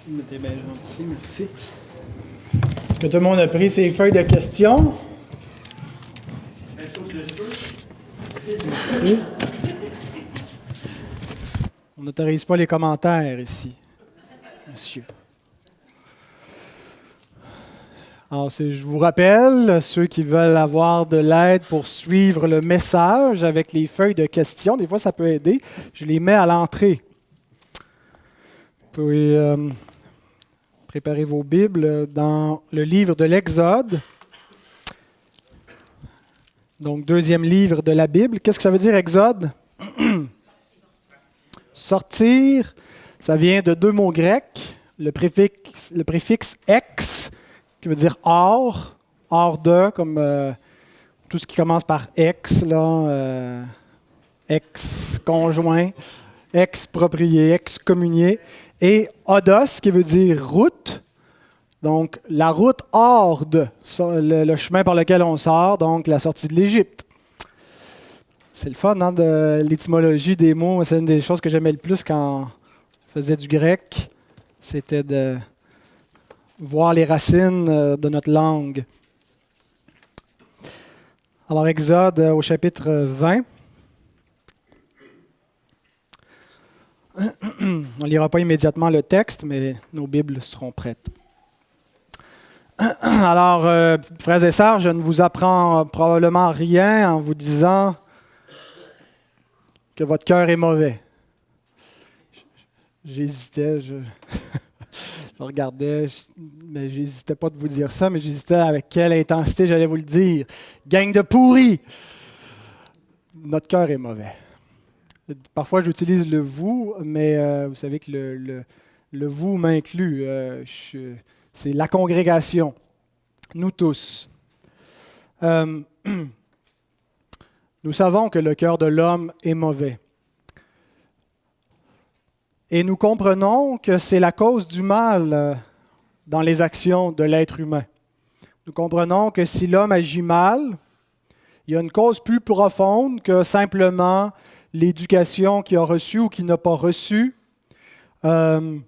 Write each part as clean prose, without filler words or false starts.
T'es bien gentil, merci. Est-ce que tout le monde a pris ses feuilles de questions? Merci. On n'autorise pas les commentaires ici, monsieur. Alors, je vous rappelle, ceux qui veulent avoir de l'aide pour suivre le message avec les feuilles de questions, des fois ça peut aider, je les mets à l'entrée. Vous pouvez préparer vos Bibles dans le livre de l'Exode, donc deuxième livre de la Bible. Qu'est-ce que ça veut dire, Exode? Sortir, ça vient de deux mots grecs, le préfixe ex, qui veut dire hors de, comme tout ce qui commence par ex, là, ex-conjoint, exproprié, excommunié, et odos, qui veut dire route, donc la route hors de, le chemin par lequel on sort, donc la sortie de l'Égypte. C'est le fun, hein, de l'étymologie des mots. C'est une des choses que j'aimais le plus quand je faisais du grec. C'était de voir les racines de notre langue. Alors, Exode au chapitre 20. On ne lira pas immédiatement le texte, mais nos Bibles seront prêtes. Alors, frères et sœurs, je ne vous apprends probablement rien en vous disant que votre cœur est mauvais. J'hésitais, je regardais, mais j'hésitais pas de vous dire ça, mais j'hésitais avec quelle intensité j'allais vous le dire. Gang de pourris! Notre cœur est mauvais. Parfois, j'utilise le vous, mais vous savez que le vous m'inclut. C'est la congrégation, nous tous. Nous savons que le cœur de l'homme est mauvais. Et nous comprenons que c'est la cause du mal dans les actions de l'être humain. Nous comprenons que si l'homme agit mal, il y a une cause plus profonde que simplement l'éducation qu'il a reçue ou qu'il n'a pas reçue, que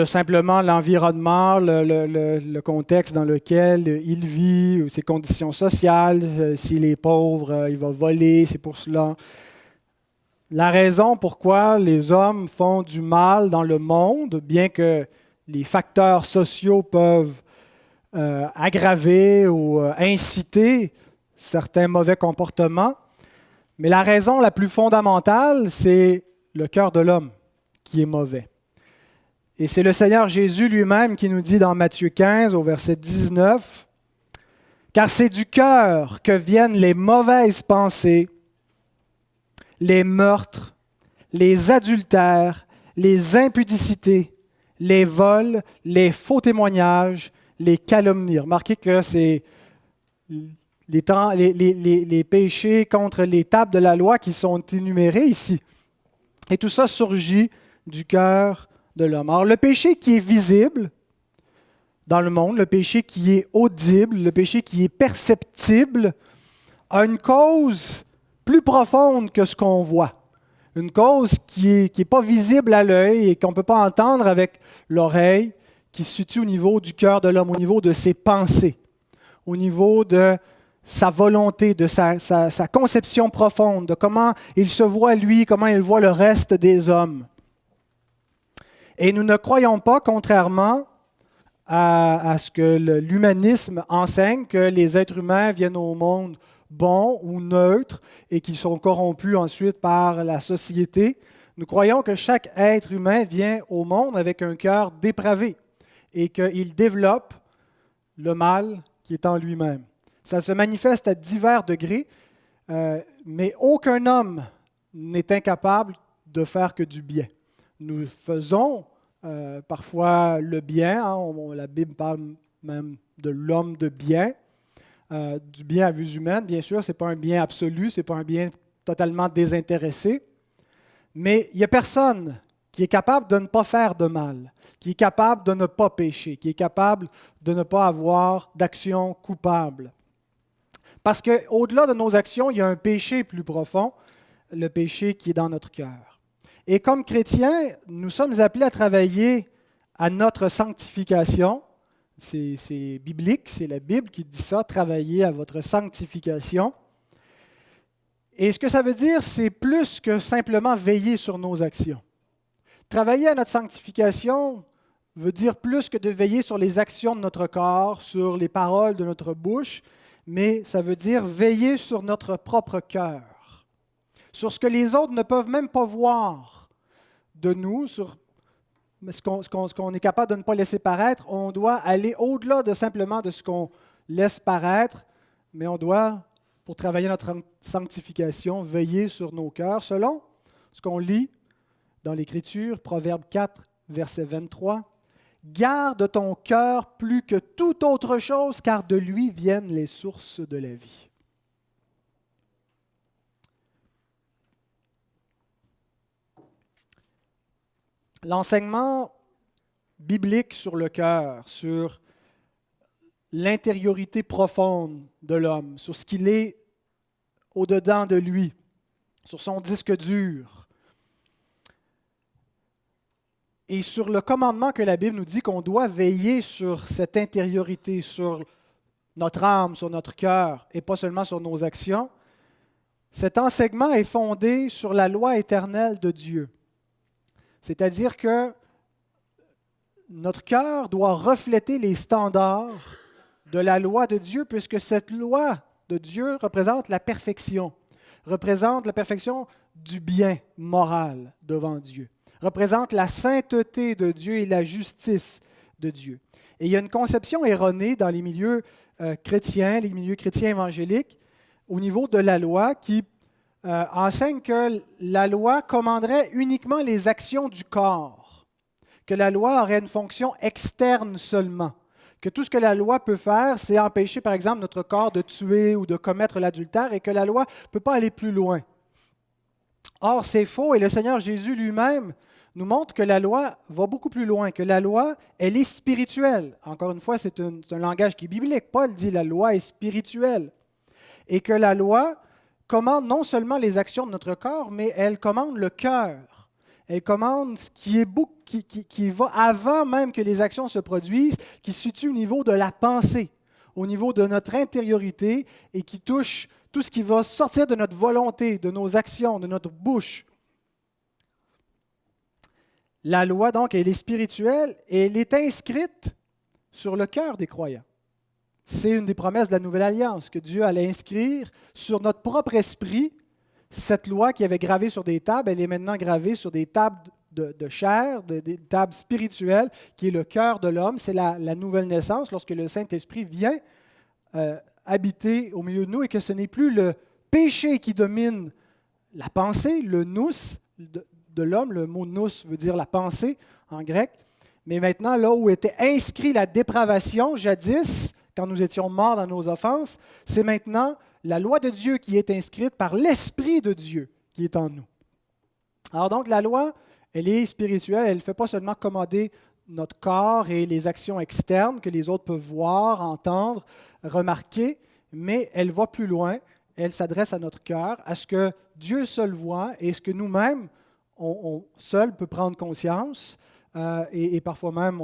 simplement l'environnement, le contexte dans lequel il vit, ses conditions sociales. S'il est pauvre, il va voler, c'est pour cela. La raison pourquoi les hommes font du mal dans le monde, bien que les facteurs sociaux peuvent aggraver ou inciter certains mauvais comportements, mais la raison la plus fondamentale, c'est le cœur de l'homme qui est mauvais. Et c'est le Seigneur Jésus lui-même qui nous dit dans Matthieu 15, au verset 19, « Car c'est du cœur que viennent les mauvaises pensées, les meurtres, les adultères, les impudicités, les vols, les faux témoignages, les calomnies. » Remarquez que c'est les péchés contre les tables de la loi qui sont énumérés ici. Et tout ça surgit du cœur de l'homme. Alors le péché qui est visible dans le monde, le péché qui est audible, le péché qui est perceptible, a une cause plus profonde que ce qu'on voit. Une cause qui est pas visible à l'œil et qu'on ne peut pas entendre avec l'oreille, qui se situe au niveau du cœur de l'homme, au niveau de ses pensées, au niveau de sa volonté, de sa conception profonde, de comment il se voit lui, comment il voit le reste des hommes. Et nous ne croyons pas, contrairement à ce que l'humanisme enseigne, que les êtres humains viennent au monde bons ou neutres et qui sont corrompus ensuite par la société. Nous croyons que chaque être humain vient au monde avec un cœur dépravé et qu'il développe le mal qui est en lui-même. Ça se manifeste à divers degrés, mais aucun homme n'est incapable de faire que du bien. Nous faisons parfois le bien, hein, la Bible parle même de l'homme de bien, du bien à vue humaine. Bien sûr, ce n'est pas un bien absolu, ce n'est pas un bien totalement désintéressé, mais il n'y a personne qui est capable de ne pas faire de mal, qui est capable de ne pas pécher, qui est capable de ne pas avoir d'action coupable. Parce qu'au-delà de nos actions, il y a un péché plus profond, le péché qui est dans notre cœur. Et comme chrétiens, nous sommes appelés à travailler à notre sanctification. C'est biblique, c'est la Bible qui dit ça, travailler à votre sanctification. Et ce que ça veut dire, c'est plus que simplement veiller sur nos actions. Travailler à notre sanctification veut dire plus que de veiller sur les actions de notre corps, sur les paroles de notre bouche, mais ça veut dire veiller sur notre propre cœur, sur ce que les autres ne peuvent même pas voir de nous, sur ce qu'on est capable de ne pas laisser paraître. On doit aller au-delà de simplement de ce qu'on laisse paraître, mais on doit, pour travailler notre sanctification, veiller sur nos cœurs, selon ce qu'on lit dans l'Écriture, Proverbe 4, verset 23. « Garde ton cœur plus que toute autre chose, car de lui viennent les sources de la vie. » L'enseignement biblique sur le cœur, sur l'intériorité profonde de l'homme, sur ce qu'il est au-dedans de lui, sur son disque dur, et sur le commandement que la Bible nous dit qu'on doit veiller sur cette intériorité, sur notre âme, sur notre cœur, et pas seulement sur nos actions, cet enseignement est fondé sur la loi éternelle de Dieu. C'est-à-dire que notre cœur doit refléter les standards de la loi de Dieu, puisque cette loi de Dieu représente la perfection du bien moral devant Dieu, représente la sainteté de Dieu et la justice de Dieu. Et il y a une conception erronée dans les milieux chrétiens, les milieux chrétiens évangéliques, au niveau de la loi, qui enseigne que la loi commanderait uniquement les actions du corps, que la loi aurait une fonction externe seulement, que tout ce que la loi peut faire, c'est empêcher, par exemple, notre corps de tuer ou de commettre l'adultère, et que la loi ne peut pas aller plus loin. Or, c'est faux, et le Seigneur Jésus lui-même nous montre que la loi va beaucoup plus loin, que la loi, elle est spirituelle. Encore une fois, c'est un langage qui est biblique. Paul dit la loi est spirituelle. Et que la loi commande non seulement les actions de notre corps, mais elle commande le cœur. Elle commande ce qui va avant même que les actions se produisent, qui se situe au niveau de la pensée, au niveau de notre intériorité et qui touche tout ce qui va sortir de notre volonté, de nos actions, de notre bouche. La loi, donc, elle est spirituelle et elle est inscrite sur le cœur des croyants. C'est une des promesses de la Nouvelle Alliance, que Dieu allait inscrire sur notre propre esprit. Cette loi qui avait gravé sur des tables, elle est maintenant gravée sur des tables de chair, des tables spirituelles, qui est le cœur de l'homme. C'est la nouvelle naissance, lorsque le Saint-Esprit vient habiter au milieu de nous et que ce n'est plus le péché qui domine la pensée, le nous de l'homme. Le mot nous veut dire la pensée en grec. Mais maintenant, là où était inscrit la dépravation, jadis, quand nous étions morts dans nos offenses, c'est maintenant la loi de Dieu qui est inscrite par l'Esprit de Dieu qui est en nous. Alors donc, la loi, elle est spirituelle, elle ne fait pas seulement commander notre corps et les actions externes que les autres peuvent voir, entendre, remarquer, mais elle va plus loin, elle s'adresse à notre cœur, à ce que Dieu seul voit et ce que nous-mêmes, on seul peut prendre conscience, et parfois même,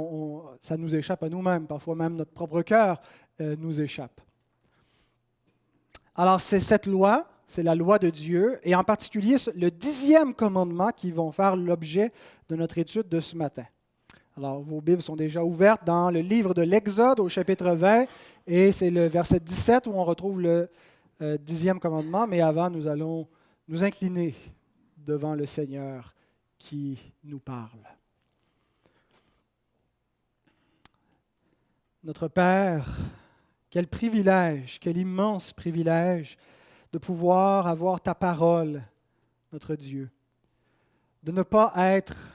ça nous échappe à nous-mêmes, parfois même notre propre cœur nous échappe. Alors c'est cette loi, c'est la loi de Dieu, et en particulier le 10e commandement qui vont faire l'objet de notre étude de ce matin. Alors vos Bibles sont déjà ouvertes dans le livre de l'Exode au chapitre 20, et c'est le verset 17 où on retrouve le 10e commandement, mais avant nous allons nous incliner devant le Seigneur qui nous parle. Notre Père, quel privilège, quel immense privilège de pouvoir avoir ta parole, notre Dieu. De ne pas être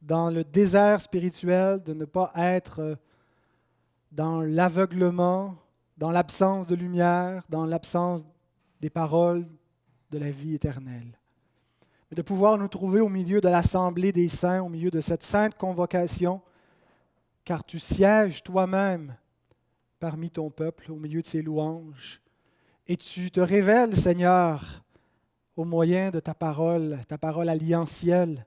dans le désert spirituel, de ne pas être dans l'aveuglement, dans l'absence de lumière, dans l'absence des paroles de la vie éternelle. Mais de pouvoir nous trouver au milieu de l'assemblée des saints, au milieu de cette sainte convocation, car tu sièges toi-même parmi ton peuple, au milieu de ses louanges. Et tu te révèles, Seigneur, au moyen de ta parole alliantielle,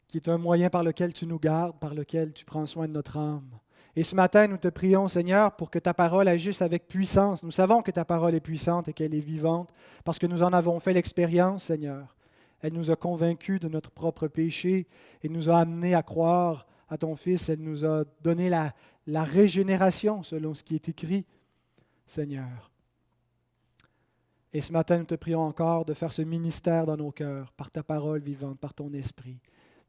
qui est un moyen par lequel tu nous gardes, par lequel tu prends soin de notre âme. Et ce matin, nous te prions, Seigneur, pour que ta parole agisse avec puissance. Nous savons que ta parole est puissante et qu'elle est vivante, parce que nous en avons fait l'expérience, Seigneur. Elle nous a convaincus de notre propre péché et nous a amenés à croire à ton Fils. Elle nous a donné la régénération selon ce qui est écrit, Seigneur. Et ce matin, nous te prions encore de faire ce ministère dans nos cœurs, par ta parole vivante, par ton esprit.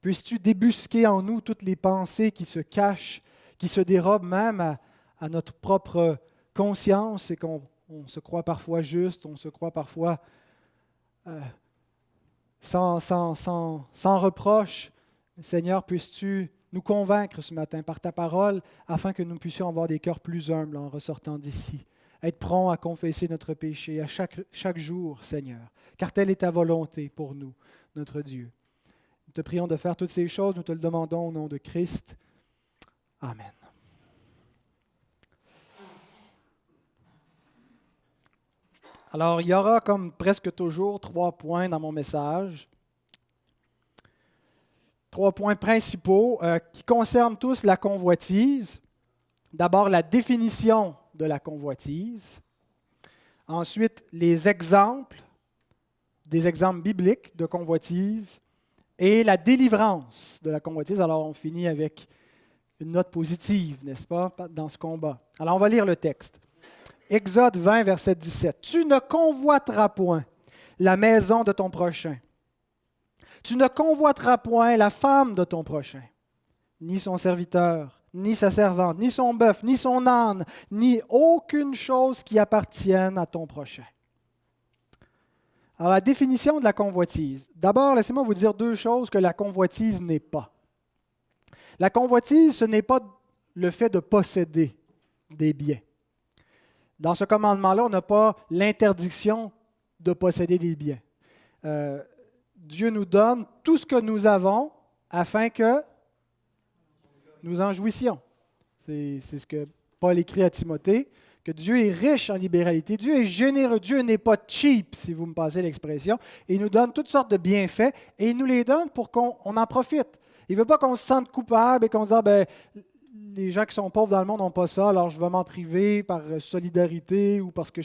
Puisses-tu débusquer en nous toutes les pensées qui se cachent, qui se dérobent même à notre propre conscience et qu'on se croit parfois juste, on se croit parfois sans reproche. Seigneur, puisses-tu nous convaincre ce matin par ta parole afin que nous puissions avoir des cœurs plus humbles en ressortant d'ici. Être prompt à confesser notre péché à chaque jour, Seigneur, car telle est ta volonté pour nous, notre Dieu. Nous te prions de faire toutes ces choses, nous te le demandons au nom de Christ. Amen. Alors, il y aura comme presque toujours 3 points dans mon message. 3 points principaux qui concernent tous la convoitise. D'abord, la définition de la convoitise. Ensuite, les exemples, des exemples bibliques de convoitise. Et la délivrance de la convoitise. Alors, on finit avec une note positive, n'est-ce pas, dans ce combat. Alors, on va lire le texte. Exode 20, verset 17. « Tu ne convoiteras point la maison de ton prochain. Tu ne convoiteras point la femme de ton prochain, ni son serviteur, ni sa servante, ni son bœuf, ni son âne, ni aucune chose qui appartienne à ton prochain. » Alors, la définition de la convoitise. D'abord, laissez-moi vous dire 2 choses que la convoitise n'est pas. La convoitise, ce n'est pas le fait de posséder des biens. Dans ce commandement-là, on n'a pas l'interdiction de posséder des biens. Dieu nous donne tout ce que nous avons afin que nous en jouissions. C'est ce que Paul écrit à Timothée, que Dieu est riche en libéralité. Dieu est généreux. Dieu n'est pas cheap, si vous me passez l'expression. Il nous donne toutes sortes de bienfaits et il nous les donne pour qu'on en profite. Il ne veut pas qu'on se sente coupable et qu'on se dise les gens qui sont pauvres dans le monde n'ont pas ça, alors je vais m'en priver par solidarité ou parce que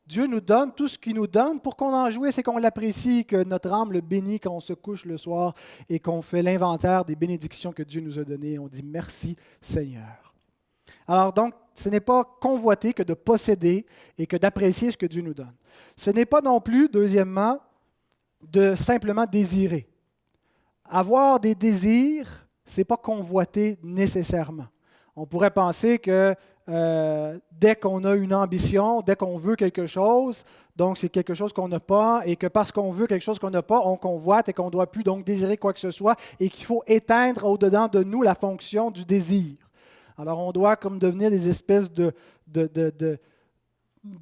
Dieu nous donne tout ce qu'il nous donne pour qu'on en jouisse et qu'on l'apprécie, que notre âme le bénit quand on se couche le soir et qu'on fait l'inventaire des bénédictions que Dieu nous a données. On dit merci Seigneur. Alors donc, ce n'est pas convoiter que de posséder et que d'apprécier ce que Dieu nous donne. Ce n'est pas non plus, deuxièmement, de simplement désirer. Avoir des désirs, ce n'est pas convoiter nécessairement. On pourrait penser que dès qu'on a une ambition, dès qu'on veut quelque chose, donc c'est quelque chose qu'on n'a pas, et que parce qu'on veut quelque chose qu'on n'a pas, on convoite et qu'on ne doit plus donc désirer quoi que ce soit, et qu'il faut éteindre au-dedans de nous la fonction du désir. Alors on doit comme devenir des espèces de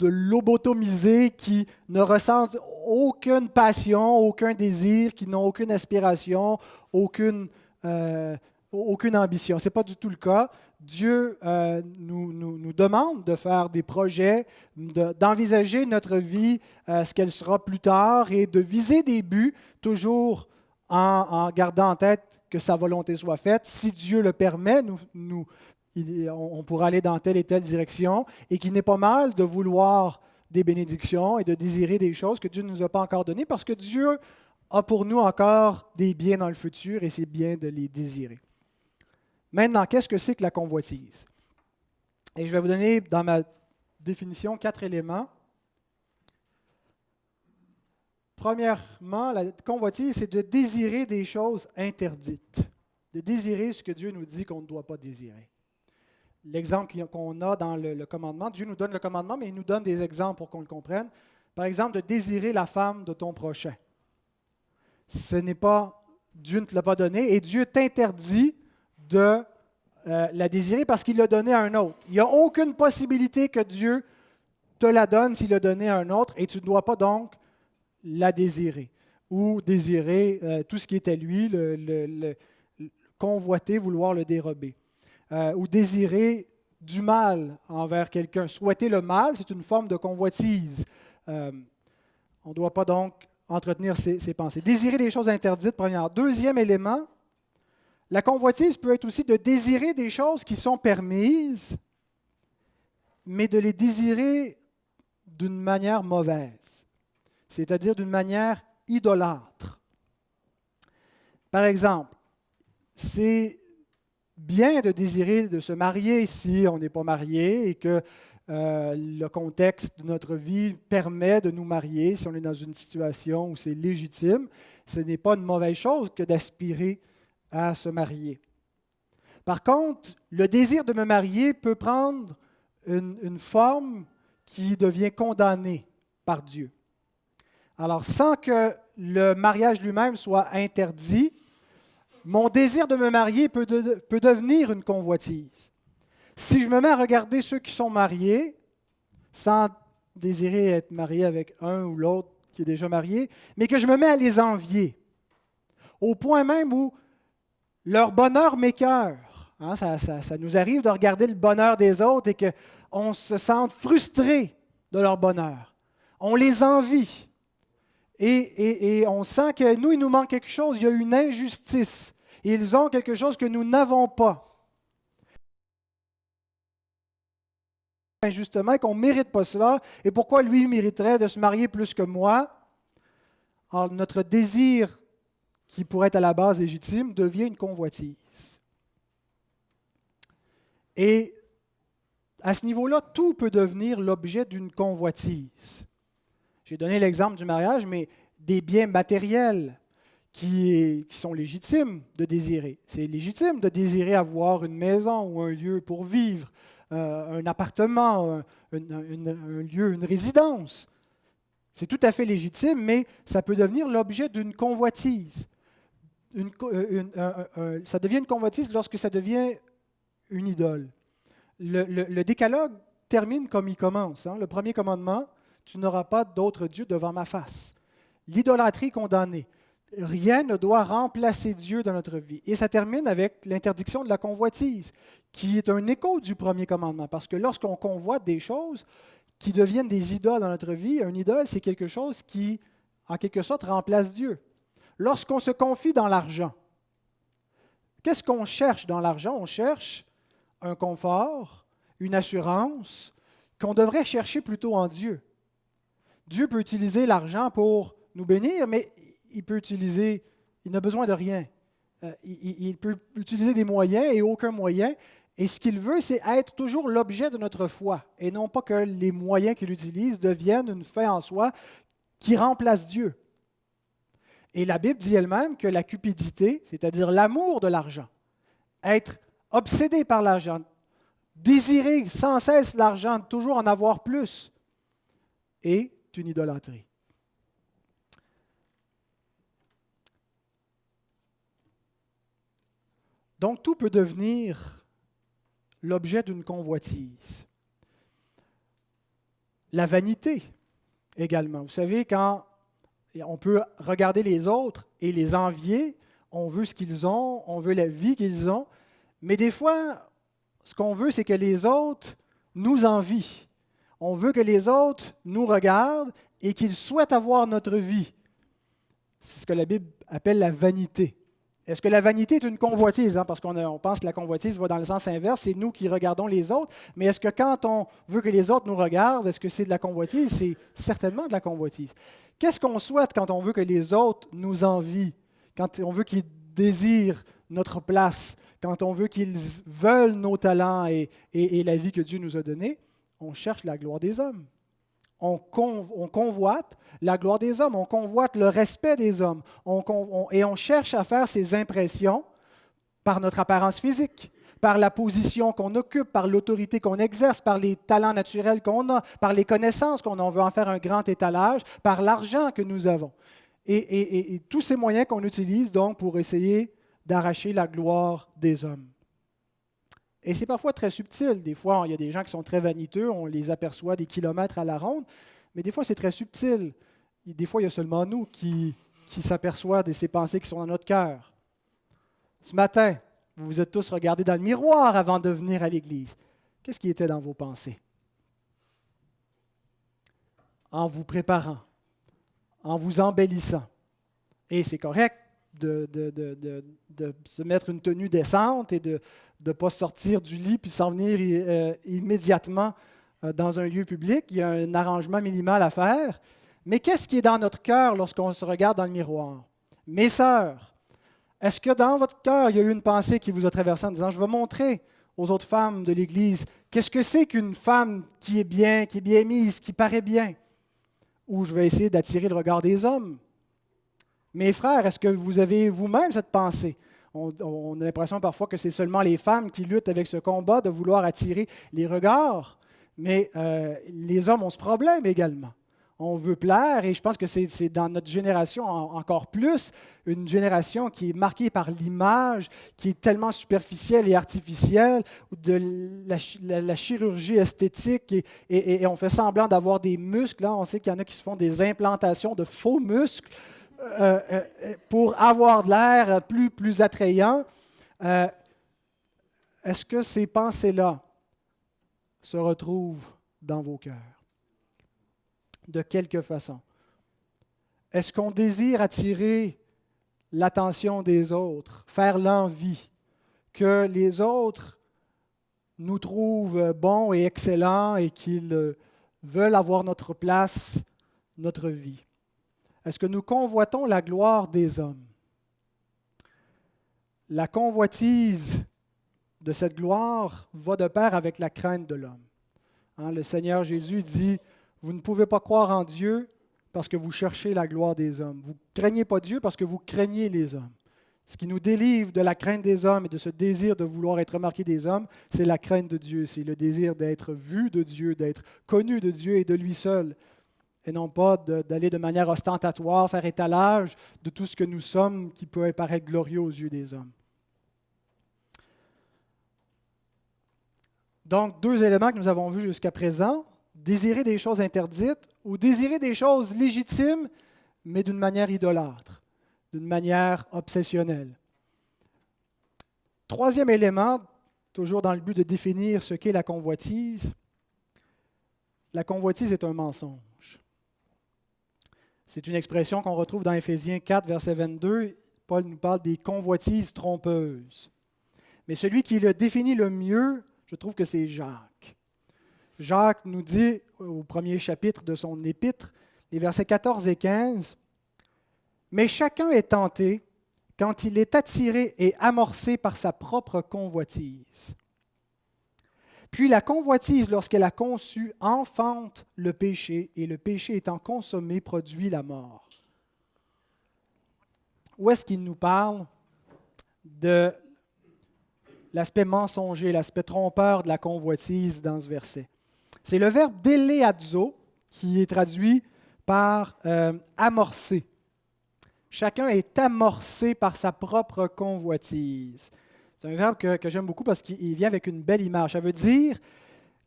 lobotomisés qui ne ressentent aucune passion, aucun désir, qui n'ont aucune aspiration, aucune ambition. Ce n'est pas du tout le cas. Dieu nous demande de faire des projets, d'envisager notre vie, ce qu'elle sera plus tard, et de viser des buts, toujours en gardant en tête que sa volonté soit faite. Si Dieu le permet, on pourra aller dans telle et telle direction, et qu'il n'est pas mal de vouloir des bénédictions et de désirer des choses que Dieu ne nous a pas encore données, parce que Dieu a pour nous encore des biens dans le futur, et c'est bien de les désirer. Maintenant, qu'est-ce que c'est que la convoitise? Et je vais vous donner dans ma définition 4 éléments. Premièrement, la convoitise, c'est de désirer des choses interdites, de désirer ce que Dieu nous dit qu'on ne doit pas désirer. L'exemple qu'on a dans le commandement, Dieu nous donne le commandement, mais il nous donne des exemples pour qu'on le comprenne. Par exemple, de désirer la femme de ton prochain. Ce n'est pas, Dieu ne te l'a pas donné, et Dieu t'interdit de la désirer parce qu'il l'a donné à un autre. Il n'y a aucune possibilité que Dieu te la donne s'il l'a donné à un autre, et tu ne dois pas donc la désirer ou désirer tout ce qui est à lui, le convoiter, vouloir le dérober. Ou désirer du mal envers quelqu'un. Souhaiter le mal, c'est une forme de convoitise. On ne doit pas donc entretenir ses pensées. Désirer des choses interdites, première. Deuxième élément, la convoitise peut être aussi de désirer des choses qui sont permises, mais de les désirer d'une manière mauvaise, c'est-à-dire d'une manière idolâtre. Par exemple, c'est bien de désirer de se marier si on n'est pas marié et que le contexte de notre vie permet de nous marier, si on est dans une situation où c'est légitime. Ce n'est pas une mauvaise chose que d'aspirer à se marier. Par contre, le désir de me marier peut prendre une forme qui devient condamnée par Dieu. Alors, sans que le mariage lui-même soit interdit, mon désir de me marier peut devenir une convoitise. Si je me mets à regarder ceux qui sont mariés, sans désirer être marié avec un ou l'autre qui est déjà marié, mais que je me mets à les envier, au point même où leur bonheur m'écoeure. Hein, ça nous arrive de regarder le bonheur des autres et qu'on se sente frustré de leur bonheur. On les envie. Et on sent que nous, il nous manque quelque chose, il y a une injustice. Ils ont quelque chose que nous n'avons pas. Injustement, qu'on ne mérite pas cela. Et pourquoi lui mériterait de se marier plus que moi? Alors, notre désir, qui pourrait être à la base légitime, devient une convoitise. Et à ce niveau-là, tout peut devenir l'objet d'une convoitise. J'ai donné l'exemple du mariage, mais des biens matériels qui sont légitimes de désirer. C'est légitime de désirer avoir une maison ou un lieu pour vivre, un appartement, un lieu, une résidence. C'est tout à fait légitime, mais ça peut devenir l'objet d'une convoitise. Ça devient une convoitise lorsque ça devient une idole. Le décalogue termine comme il commence. Hein. Le premier commandement, tu n'auras pas d'autre Dieu devant ma face. L'idolâtrie condamnée. Rien ne doit remplacer Dieu dans notre vie. Et ça termine avec l'interdiction de la convoitise, qui est un écho du premier commandement. Parce que lorsqu'on convoite des choses qui deviennent des idoles dans notre vie, un idole, c'est quelque chose qui, en quelque sorte, remplace Dieu. Lorsqu'on se confie dans l'argent, qu'est-ce qu'on cherche dans l'argent? On cherche un confort, une assurance qu'on devrait chercher plutôt en Dieu. Dieu peut utiliser l'argent pour nous bénir, mais il n'a besoin de rien. Il peut utiliser des moyens et aucun moyen. Et ce qu'il veut, c'est être toujours l'objet de notre foi, et non pas que les moyens qu'il utilise deviennent une fin en soi qui remplace Dieu. Et la Bible dit elle-même que la cupidité, c'est-à-dire l'amour de l'argent, être obsédé par l'argent, désirer sans cesse l'argent, toujours en avoir plus, est une idolâtrie. Donc, tout peut devenir l'objet d'une convoitise. La vanité également. Vous savez, quand on peut regarder les autres et les envier, on veut ce qu'ils ont, on veut la vie qu'ils ont, mais des fois, ce qu'on veut, c'est que les autres nous envient. On veut que les autres nous regardent et qu'ils souhaitent avoir notre vie. C'est ce que la Bible appelle la vanité. Est-ce que la vanité est une convoitise? Hein? Parce qu'on pense que la convoitise va dans le sens inverse, c'est nous qui regardons les autres. Mais est-ce que quand on veut que les autres nous regardent, est-ce que c'est de la convoitise? C'est certainement de la convoitise. Qu'est-ce qu'on souhaite quand on veut que les autres nous envient? Quand on veut qu'ils désirent notre place? Quand on veut qu'ils veulent nos talents et la vie que Dieu nous a donnée? On cherche la gloire des hommes. On convoite la gloire des hommes, on convoite le respect des hommes, et on cherche à faire ces impressions par notre apparence physique, par la position qu'on occupe, par l'autorité qu'on exerce, par les talents naturels qu'on a, par les connaissances qu'on a. On veut en faire un grand étalage, par l'argent que nous avons. Et tous ces moyens qu'on utilise donc pour essayer d'arracher la gloire des hommes. Et c'est parfois très subtil. Des fois, il y a des gens qui sont très vaniteux, on les aperçoit des kilomètres à la ronde, mais des fois, c'est très subtil. Et des fois, il y a seulement nous qui s'aperçoivent de ces pensées qui sont dans notre cœur. Ce matin, vous vous êtes tous regardés dans le miroir avant de venir à l'Église. Qu'est-ce qui était dans vos pensées? En vous préparant, en vous embellissant. Et c'est correct de se mettre une tenue décente et de ne pas sortir du lit puis s'en venir immédiatement dans un lieu public. Il y a un arrangement minimal à faire. Mais qu'est-ce qui est dans notre cœur lorsqu'on se regarde dans le miroir? Mes sœurs, est-ce que dans votre cœur, il y a eu une pensée qui vous a traversé en disant, je vais montrer aux autres femmes de l'Église qu'est-ce que c'est qu'une femme qui est bien mise, qui paraît bien? Ou je vais essayer d'attirer le regard des hommes? Mes frères, est-ce que vous avez vous-même cette pensée? On a l'impression parfois que c'est seulement les femmes qui luttent avec ce combat de vouloir attirer les regards, mais les hommes ont ce problème également. On veut plaire, et je pense que c'est dans notre génération encore plus, une génération qui est marquée par l'image, qui est tellement superficielle et artificielle, de la chirurgie esthétique, et on fait semblant d'avoir des muscles. Là, on sait qu'il y en a qui se font des implantations de faux muscles pour avoir de l'air plus attrayant. Est-ce que ces pensées-là se retrouvent dans vos cœurs? De quelque façon? Est-ce qu'on désire attirer l'attention des autres, faire l'envie, que les autres nous trouvent bons et excellents et qu'ils veulent avoir notre place, notre vie? Est-ce que nous convoitons la gloire des hommes? La convoitise de cette gloire va de pair avec la crainte de l'homme. Le Seigneur Jésus dit, vous ne pouvez pas croire en Dieu parce que vous cherchez la gloire des hommes. Vous ne craignez pas Dieu parce que vous craignez les hommes. Ce qui nous délivre de la crainte des hommes et de ce désir de vouloir être remarqué des hommes, c'est la crainte de Dieu. C'est le désir d'être vu de Dieu, d'être connu de Dieu et de lui seul. Et non pas d'aller de manière ostentatoire, faire étalage de tout ce que nous sommes qui peut paraître glorieux aux yeux des hommes. Donc, deux éléments que nous avons vus jusqu'à présent. Désirer des choses interdites ou désirer des choses légitimes, mais d'une manière idolâtre, d'une manière obsessionnelle. Troisième élément, toujours dans le but de définir ce qu'est la convoitise est un mensonge. C'est une expression qu'on retrouve dans Éphésiens 4, verset 22. Paul nous parle des convoitises trompeuses. Mais celui qui le définit le mieux, je trouve que c'est Jacques. Jacques nous dit au premier chapitre de son épître, les versets 14 et 15, « Mais chacun est tenté quand il est attiré et amorcé par sa propre convoitise. Puis la convoitise, lorsqu'elle a conçu, enfante le péché, et le péché étant consommé, produit la mort. » Où est-ce qu'il nous parle de l'aspect mensonger, l'aspect trompeur de la convoitise dans ce verset? C'est le verbe déléadzo qui est traduit par amorcer. Chacun est amorcé par sa propre convoitise. C'est un verbe que j'aime beaucoup parce qu'il vient avec une belle image. Ça veut dire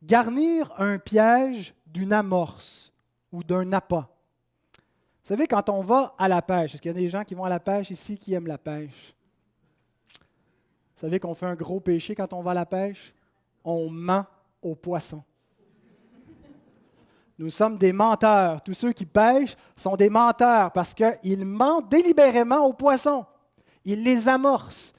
garnir un piège d'une amorce ou d'un appât. Vous savez, quand on va à la pêche, est-ce qu'il y a des gens qui vont à la pêche ici qui aiment la pêche? Vous savez qu'on fait un gros péché quand on va à la pêche? On ment aux poissons. Nous sommes des menteurs. Tous ceux qui pêchent sont des menteurs parce qu'ils mentent délibérément aux poissons. Ils les amorcent.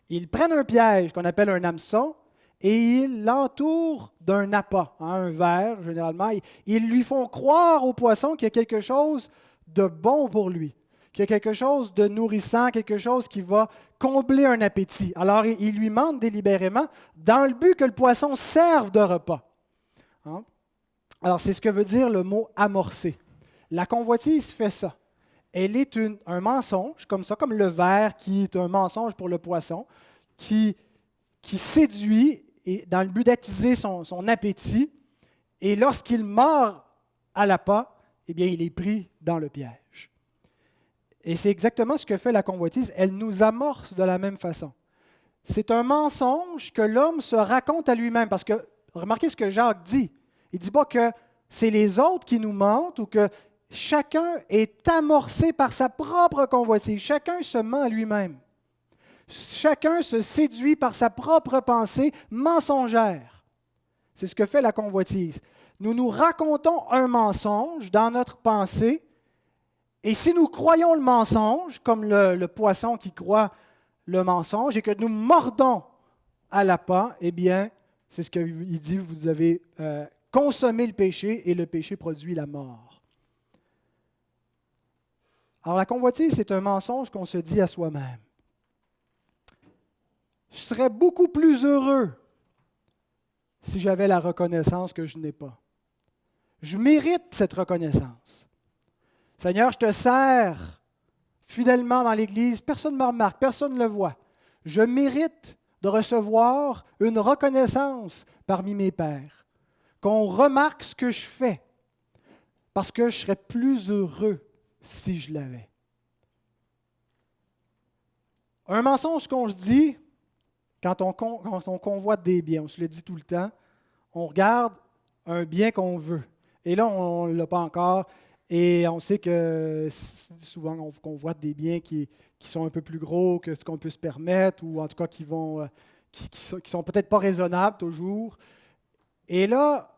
Ils prennent un piège qu'on appelle un hameçon et ils l'entourent d'un appât, un verre généralement. Ils lui font croire au poisson qu'il y a quelque chose de bon pour lui, qu'il y a quelque chose de nourrissant, quelque chose qui va combler un appétit. Alors, ils lui mentent délibérément dans le but que le poisson serve de repas. Alors, c'est ce que veut dire le mot amorcer. La convoitise fait ça. Elle est un mensonge, comme ça, comme le ver qui est un mensonge pour le poisson, qui séduit et, dans le but d'attiser son appétit. Et lorsqu'il mord à l'appât, eh bien, il est pris dans le piège. Et c'est exactement ce que fait la convoitise. Elle nous amorce de la même façon. C'est un mensonge que l'homme se raconte à lui-même. Parce que, remarquez ce que Jacques dit. Il ne dit pas que c'est les autres qui nous mentent ou que chacun est amorcé par sa propre convoitise. Chacun se ment à lui-même. Chacun se séduit par sa propre pensée mensongère. C'est ce que fait la convoitise. Nous nous racontons un mensonge dans notre pensée Et si nous croyons le mensonge, comme le poisson qui croit le mensonge, et que nous mordons à l'appât, eh bien, c'est ce qu'il dit, vous avez consommé le péché et le péché produit la mort. Alors la convoitise, c'est un mensonge qu'on se dit à soi-même. Je serais beaucoup plus heureux si j'avais la reconnaissance que je n'ai pas. Je mérite cette reconnaissance. Seigneur, je te sers fidèlement dans l'Église, personne ne me remarque, personne ne le voit. Je mérite de recevoir une reconnaissance parmi mes pairs, qu'on remarque ce que je fais, parce que je serais plus heureux si je l'avais. Un mensonge qu'on se dit quand on convoite des biens, on se le dit tout le temps, on regarde un bien qu'on veut. Et là, on ne l'a pas encore. Et on sait que souvent, on convoite des biens qui sont un peu plus gros que ce qu'on peut se permettre, ou en tout cas qui sont peut-être pas raisonnables toujours. Et là,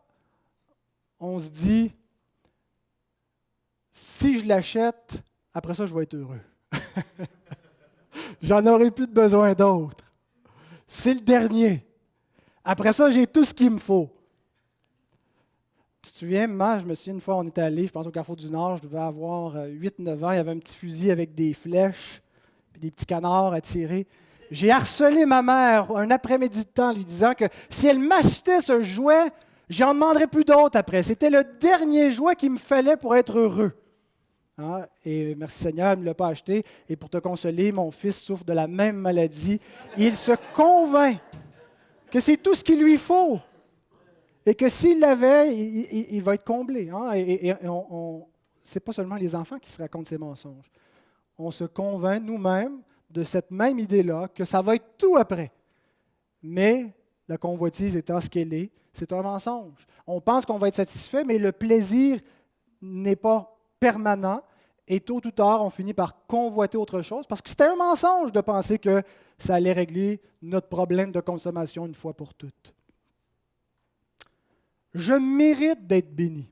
on se dit, si je l'achète, après ça, je vais être heureux. J'en aurai plus de besoin d'autres. C'est le dernier. Après ça, j'ai tout ce qu'il me faut. Tu te souviens, moi, je me souviens, une fois, on était allé, je pense au Carrefour du Nord, je devais avoir 8-9 ans, il y avait un petit fusil avec des flèches, puis des petits canards à tirer. J'ai harcelé ma mère un après-midi de temps, lui disant que si elle m'achetait ce jouet, j'en demanderais plus d'autres après. C'était le dernier jouet qu'il me fallait pour être heureux. Hein? Et merci Seigneur, elle ne me l'a pas acheté. Et pour te consoler, mon fils souffre de la même maladie. Il se convainc que c'est tout ce qu'il lui faut. Et que s'il l'avait, il va être comblé. Hein? Ce n'est pas seulement les enfants qui se racontent ces mensonges. On se convainc nous-mêmes de cette même idée-là, que ça va être tout après. Mais la convoitise étant ce qu'elle est, c'est un mensonge. On pense qu'on va être satisfait, mais le plaisir n'est pas permanent. Et tôt ou tard, on finit par convoiter autre chose, parce que c'était un mensonge de penser que ça allait régler notre problème de consommation une fois pour toutes. Je mérite d'être béni.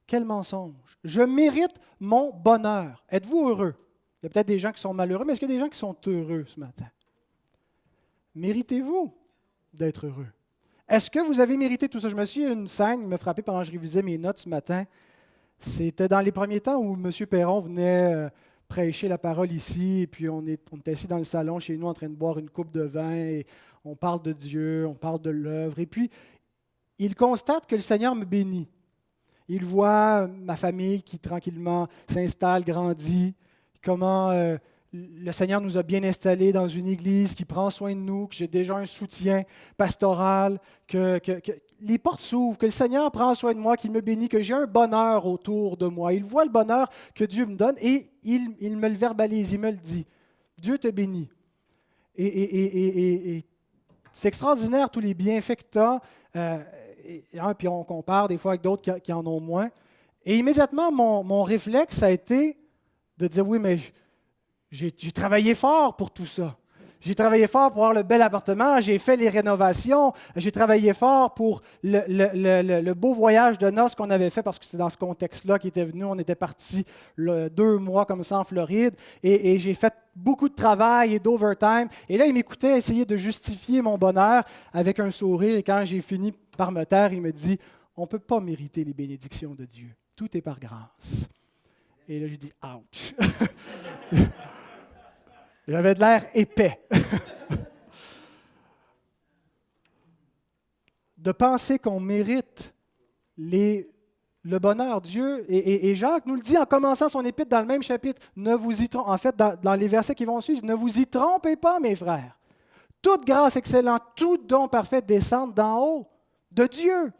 Quel mensonge. Je mérite mon bonheur. Êtes-vous heureux? Il y a peut-être des gens qui sont malheureux, mais est-ce qu'il y a des gens qui sont heureux ce matin? Méritez-vous d'être heureux? Est-ce que vous avez mérité tout ça? Je me suis une scène qui m'a frappé pendant que je révisais mes notes ce matin. C'était dans les premiers temps où M. Perron venait prêcher la parole ici, et puis on était assis dans le salon chez nous en train de boire une coupe de vin, et on parle de Dieu, on parle de l'œuvre, et puis il constate que le Seigneur me bénit. Il voit ma famille qui tranquillement s'installe, grandit, comment le Seigneur nous a bien installés dans une église qui prend soin de nous, que j'ai déjà un soutien pastoral, que les portes s'ouvrent, que le Seigneur prend soin de moi, qu'il me bénit, que j'ai un bonheur autour de moi. Il voit le bonheur que Dieu me donne et il me le verbalise, il me le dit. Dieu te bénit. Et c'est extraordinaire tous les bienfaits que tu as. Puis on compare des fois avec d'autres qui en ont moins. Et immédiatement, mon réflexe a été de dire, oui, mais j'ai travaillé fort pour tout ça. J'ai travaillé fort pour avoir le bel appartement, j'ai fait les rénovations, j'ai travaillé fort pour le beau voyage de noces qu'on avait fait, parce que c'est dans ce contexte-là qu'il était venu. On était partis 2 mois comme ça en Floride, et j'ai fait beaucoup de travail et d'overtime. Et là, il m'écoutait essayer de justifier mon bonheur avec un sourire, et quand j'ai fini par me taire, il me dit, on ne peut pas mériter les bénédictions de Dieu. Tout est par grâce. Et là, j'ai dit, ouch! J'avais de l'air épais. De penser qu'on mérite le bonheur. Dieu, et Jacques nous le dit en commençant son épître dans le même chapitre, en fait, dans les versets qui vont suivre, ne vous y trompez pas, mes frères. Toute grâce excellente, tout don parfait descend d'en haut, de Dieu.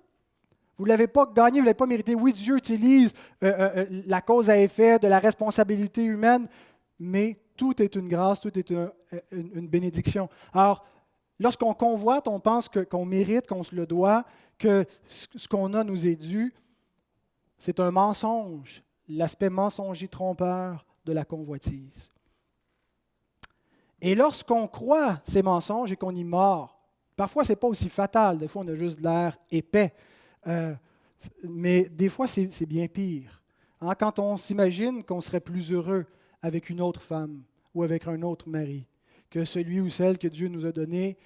Vous ne l'avez pas gagné, vous ne l'avez pas mérité. Oui, Dieu utilise la cause à effet de la responsabilité humaine, mais tout est une grâce, tout est une bénédiction. Alors, lorsqu'on convoite, on pense qu'on mérite, qu'on se le doit, que ce qu'on a nous est dû. C'est un mensonge, l'aspect mensonger trompeur de la convoitise. Et lorsqu'on croit ces mensonges et qu'on y mord, parfois ce n'est pas aussi fatal, des fois on a juste de l'air épais, mais des fois c'est bien pire. Hein, quand on s'imagine qu'on serait plus heureux avec une autre femme ou avec un autre mari, que celui ou celle que Dieu nous a donné,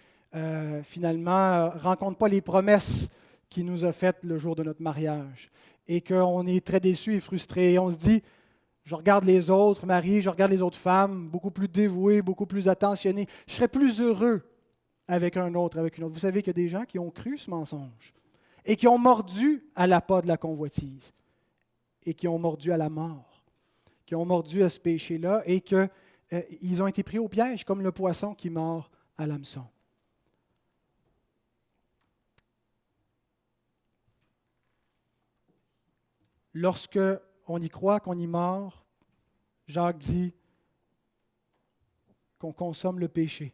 finalement, rencontre pas les promesses qu'il nous a faites le jour de notre mariage, et qu'on est très déçu et frustré, et on se dit, je regarde les autres maris, je regarde les autres femmes, beaucoup plus dévouées, beaucoup plus attentionnées, je serais plus heureux avec un autre, avec une autre. Vous savez qu'il y a des gens qui ont cru ce mensonge et qui ont mordu à l'appât de la convoitise et qui ont mordu à la mort, qui ont mordu à ce péché-là et qu'ils ont été pris au piège comme le poisson qui mord à l'hameçon. Lorsque on y croit, qu'on y mord, Jacques dit qu'on consomme le péché.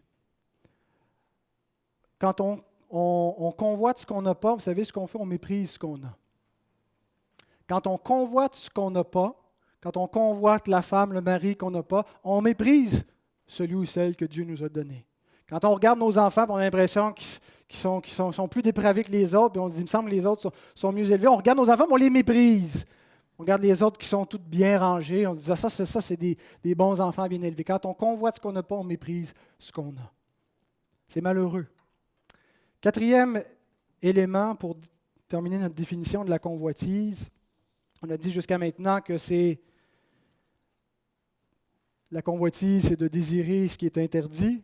Quand on convoite ce qu'on n'a pas, vous savez ce qu'on fait? On méprise ce qu'on a. Quand on convoite ce qu'on n'a pas, quand on convoite la femme, le mari qu'on n'a pas, on méprise celui ou celle que Dieu nous a donné. Quand on regarde nos enfants, on a l'impression qu'ils sont plus dépravés que les autres, puis on se dit, il me semble que les autres sont mieux élevés. On regarde nos enfants, mais on les méprise. On regarde les autres qui sont tous bien rangés, on se dit, ça c'est des bons enfants bien élevés. Quand on convoite ce qu'on n'a pas, on méprise ce qu'on a. C'est malheureux. Quatrième élément pour terminer notre définition de la convoitise, on a dit jusqu'à maintenant que la convoitise, c'est de désirer ce qui est interdit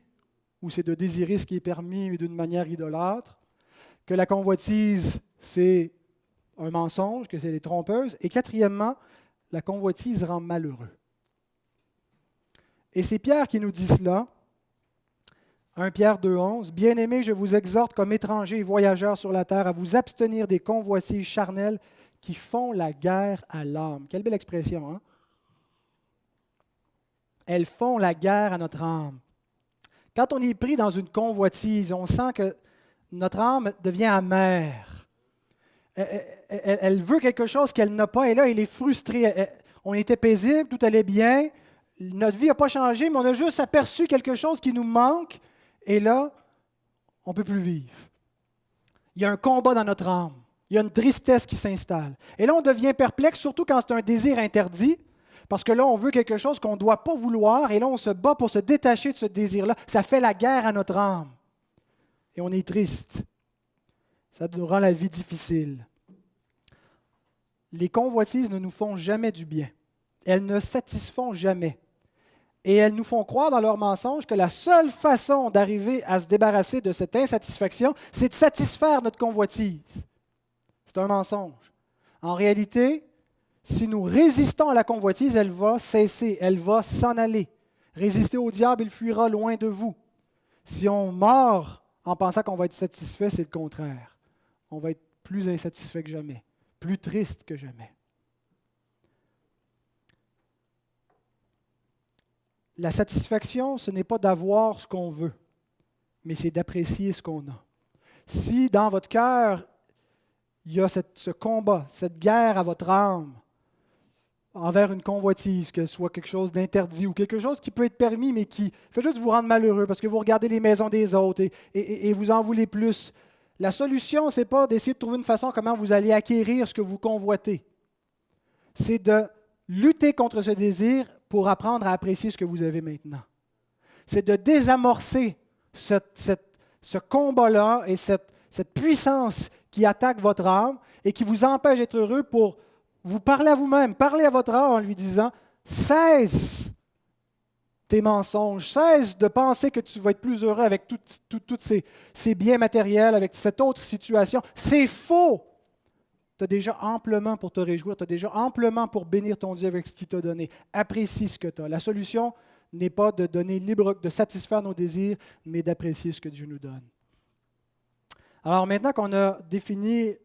ou c'est de désirer ce qui est permis mais d'une manière idolâtre, que la convoitise, c'est un mensonge, que c'est des trompeuses, et quatrièmement, la convoitise rend malheureux. Et c'est Pierre qui nous dit cela, 1 Pierre 2,11, « Bien-aimés, je vous exhorte comme étrangers et voyageurs sur la terre à vous abstenir des convoitises charnelles qui font la guerre à l'âme. » Quelle belle expression, hein? Elles font la guerre à notre âme. Quand on est pris dans une convoitise, on sent que notre âme devient amère. Elle veut quelque chose qu'elle n'a pas, et là, elle est frustrée. On était paisible, tout allait bien, notre vie n'a pas changé, mais on a juste aperçu quelque chose qui nous manque, et là, on ne peut plus vivre. Il y a un combat dans notre âme. Il y a une tristesse qui s'installe. Et là, on devient perplexe, surtout quand c'est un désir interdit, parce que là, on veut quelque chose qu'on ne doit pas vouloir, et là, on se bat pour se détacher de ce désir-là. Ça fait la guerre à notre âme. Et on est triste. Ça nous rend la vie difficile. Les convoitises ne nous font jamais du bien. Elles ne satisfont jamais. Et elles nous font croire dans leur mensonge que la seule façon d'arriver à se débarrasser de cette insatisfaction, c'est de satisfaire notre convoitise. C'est un mensonge. En réalité, si nous résistons à la convoitise, elle va cesser, elle va s'en aller. Résistez au diable, il fuira loin de vous. Si on mord en pensant qu'on va être satisfait, c'est le contraire. On va être plus insatisfait que jamais, plus triste que jamais. La satisfaction, ce n'est pas d'avoir ce qu'on veut, mais c'est d'apprécier ce qu'on a. Si dans votre cœur, il y a ce combat, cette guerre à votre âme envers une convoitise, qu'elle soit quelque chose d'interdit ou quelque chose qui peut être permis, mais qui fait juste vous rendre malheureux parce que vous regardez les maisons des autres et vous en voulez plus. La solution, ce n'est pas d'essayer de trouver une façon comment vous allez acquérir ce que vous convoitez. C'est de lutter contre ce désir pour apprendre à apprécier ce que vous avez maintenant. C'est de désamorcer ce combat-là et cette puissance qui attaque votre âme et qui vous empêche d'être heureux pour vous parler à vous-même, parler à votre âme en lui disant « Cesse tes mensonges, cesse de penser que tu vas être plus heureux avec tous ces biens matériels, avec cette autre situation. C'est faux! Tu as déjà amplement pour te réjouir, tu as déjà amplement pour bénir ton Dieu avec ce qu'il t'a donné. Apprécie ce que tu as. La solution n'est pas de donner de satisfaire nos désirs, mais d'apprécier ce que Dieu nous donne. Alors maintenant qu'on a défini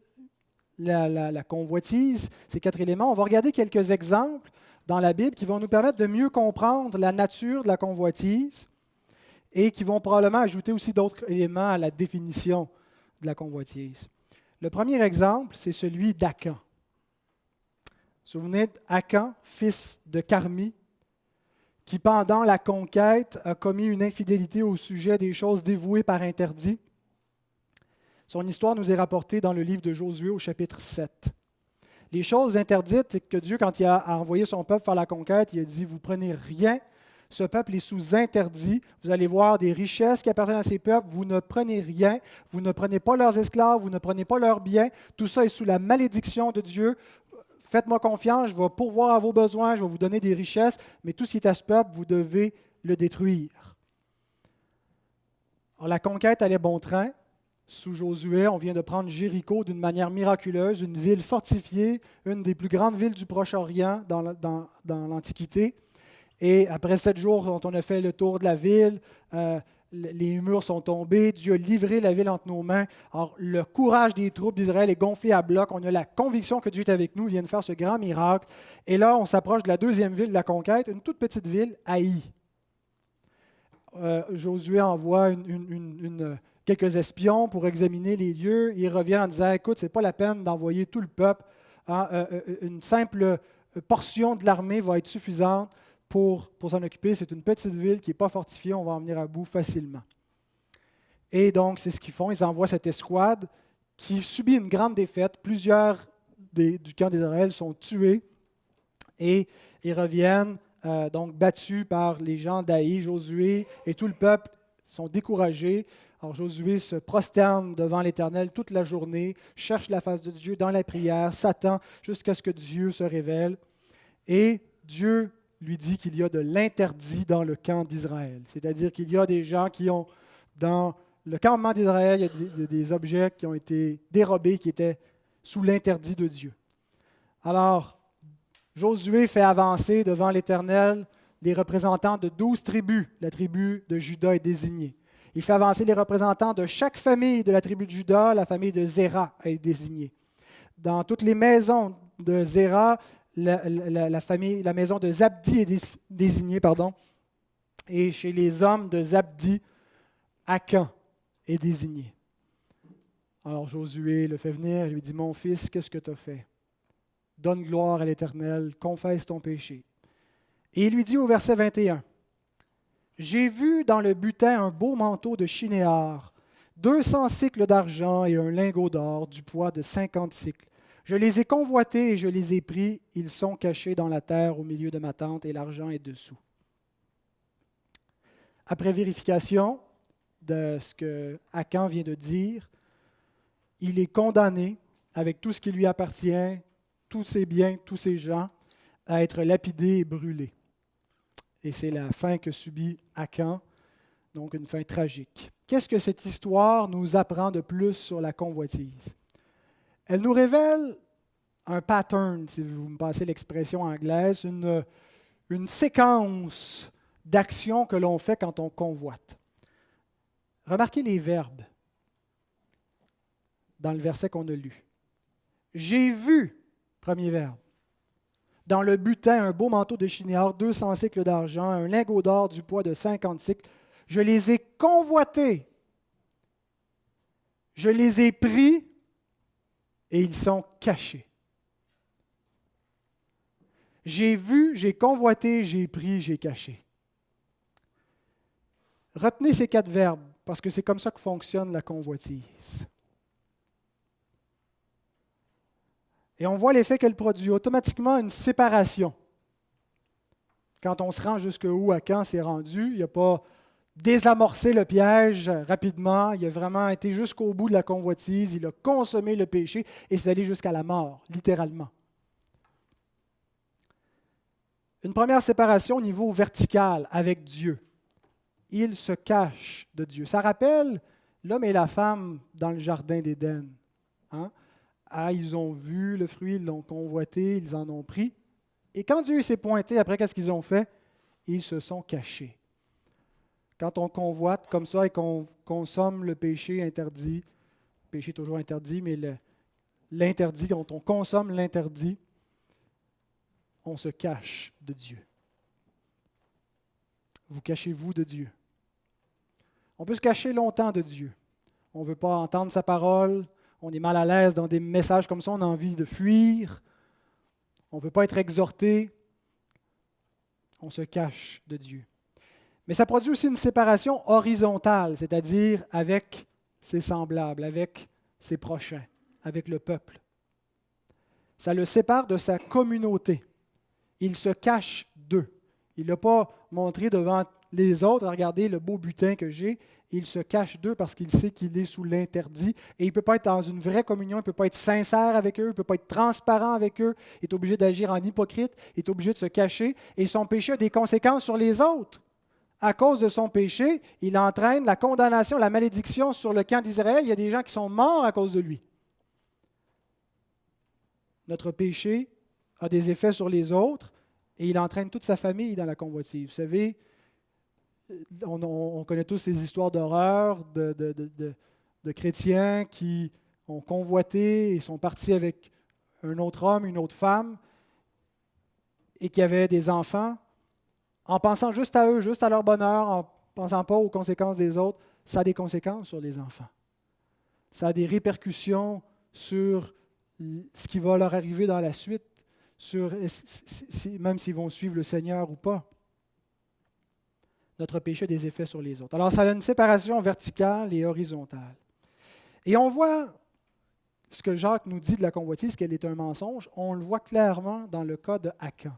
la convoitise, ces 4 éléments, on va regarder quelques exemples dans la Bible qui vont nous permettre de mieux comprendre la nature de la convoitise et qui vont probablement ajouter aussi d'autres éléments à la définition de la convoitise. Le premier exemple, c'est celui d'Akan. Vous vous souvenez d'Akan, fils de Carmi, qui pendant la conquête a commis une infidélité au sujet des choses dévouées par interdit. Son histoire nous est rapportée dans le livre de Josué au chapitre 7. Les choses interdites, c'est que Dieu, quand il a envoyé son peuple faire la conquête, il a dit, vous prenez rien. Ce peuple est sous interdit. Vous allez voir des richesses qui appartiennent à ces peuples. Vous ne prenez rien. Vous ne prenez pas leurs esclaves. Vous ne prenez pas leurs biens. Tout ça est sous la malédiction de Dieu. Faites-moi confiance. Je vais pourvoir à vos besoins. Je vais vous donner des richesses. Mais tout ce qui est à ce peuple, vous devez le détruire. Alors, la conquête allait bon train. Sous Josué, on vient de prendre Jéricho d'une manière miraculeuse, une ville fortifiée, une des plus grandes villes du Proche-Orient dans l'Antiquité. Et après 7 jours, quand on a fait le tour de la ville, les murs sont tombés, Dieu a livré la ville entre nos mains. Alors, le courage des troupes d'Israël est gonflé à bloc. On a la conviction que Dieu est avec nous, il vient de faire ce grand miracle. Et là, on s'approche de la deuxième ville de la conquête, une toute petite ville, Haï. Josué envoie quelques espions pour examiner les lieux. Ils reviennent en disant, écoute, ce n'est pas la peine d'envoyer tout le peuple. Une simple portion de l'armée va être suffisante pour s'en occuper. C'est une petite ville qui n'est pas fortifiée, on va en venir à bout facilement. Et donc, c'est ce qu'ils font. Ils envoient cette escouade qui subit une grande défaite. Plusieurs du camp d'Israël sont tués et ils reviennent donc battus par les gens d'Haï. Josué et tout le peuple sont découragés. Alors Josué se prosterne devant l'Éternel toute la journée, cherche la face de Dieu dans la prière, s'attend jusqu'à ce que Dieu se révèle. Et Dieu lui dit qu'il y a de l'interdit dans le camp d'Israël. C'est-à-dire qu'il y a des gens qui ont, dans le campement d'Israël, il y a des objets qui ont été dérobés, qui étaient sous l'interdit de Dieu. Alors, Josué fait avancer devant l'Éternel les représentants de 12 tribus. La tribu de Juda est désignée. Il fait avancer les représentants de chaque famille de la tribu de Juda. La famille de Zéra est désignée. Dans toutes les maisons de Zéra, la maison de Zabdi est désignée, et chez les hommes de Zabdi, Akan est désigné. Alors Josué le fait venir et lui dit, mon fils, qu'est-ce que tu as fait? Donne gloire à l'Éternel, confesse ton péché. Et il lui dit au verset 21, j'ai vu dans le butin un beau manteau de chinéar, 200 cycles d'argent et un lingot d'or du poids de 50 cycles. Je les ai convoités et je les ai pris. Ils sont cachés dans la terre au milieu de ma tente et l'argent est dessous. Après vérification de ce que Akan vient de dire, il est condamné avec tout ce qui lui appartient, tous ses biens, tous ses gens, à être lapidé et brûlé. Et c'est la fin que subit Akan, donc une fin tragique. Qu'est-ce que cette histoire nous apprend de plus sur la convoitise? Elle nous révèle un pattern, si vous me passez l'expression anglaise, une séquence d'actions que l'on fait quand on convoite. Remarquez les verbes dans le verset qu'on a lu. J'ai vu, premier verbe. Dans le butin, un beau manteau de chinéar, 200 cycles d'argent, un lingot d'or du poids de 50 cycles. Je les ai convoités. Je les ai pris et ils sont cachés. J'ai vu, j'ai convoité, j'ai pris, j'ai caché. Retenez ces 4 verbes, parce que c'est comme ça que fonctionne la convoitise. Et on voit l'effet qu'elle produit, automatiquement une séparation. Quand on se rend jusqu'où Akan s'est rendu, il n'a pas désamorcé le piège rapidement, il a vraiment été jusqu'au bout de la convoitise, il a consommé le péché et c'est allé jusqu'à la mort, littéralement. Une première séparation au niveau vertical avec Dieu. Il se cache de Dieu. Ça rappelle l'homme et la femme dans le jardin d'Éden. Ils ont vu le fruit, ils l'ont convoité, ils en ont pris. Et quand Dieu s'est pointé, après, qu'est-ce qu'ils ont fait? Ils se sont cachés. Quand on convoite comme ça et qu'on consomme le péché interdit, le péché toujours interdit, mais l'interdit, quand on consomme l'interdit, on se cache de Dieu. Vous cachez-vous de Dieu? On peut se cacher longtemps de Dieu. On ne veut pas entendre sa parole, on est mal à l'aise dans des messages comme ça, on a envie de fuir, on ne veut pas être exhorté, on se cache de Dieu. Mais ça produit aussi une séparation horizontale, c'est-à-dire avec ses semblables, avec ses prochains, avec le peuple. Ça le sépare de sa communauté. Il se cache d'eux. Il n'a pas montré devant les autres, regardez le beau butin que j'ai. Il se cache d'eux parce qu'il sait qu'il est sous l'interdit. Et il ne peut pas être dans une vraie communion, il ne peut pas être sincère avec eux, il ne peut pas être transparent avec eux. Il est obligé d'agir en hypocrite, il est obligé de se cacher. Et son péché a des conséquences sur les autres. À cause de son péché, il entraîne la condamnation, la malédiction sur le camp d'Israël. Il y a des gens qui sont morts à cause de lui. Notre péché a des effets sur les autres et il entraîne toute sa famille dans la convoitise. Vous savez, on connaît tous ces histoires d'horreur de chrétiens qui ont convoité et sont partis avec un autre homme, une autre femme, et qui avaient des enfants, en pensant juste à eux, juste à leur bonheur, en ne pensant pas aux conséquences des autres. Ça a des conséquences sur les enfants. Ça a des répercussions sur ce qui va leur arriver dans la suite, même s'ils vont suivre le Seigneur ou pas. Notre péché a des effets sur les autres. Alors, ça a une séparation verticale et horizontale. Et on voit ce que Jacques nous dit de la convoitise, qu'elle est un mensonge. On le voit clairement dans le cas de Akan.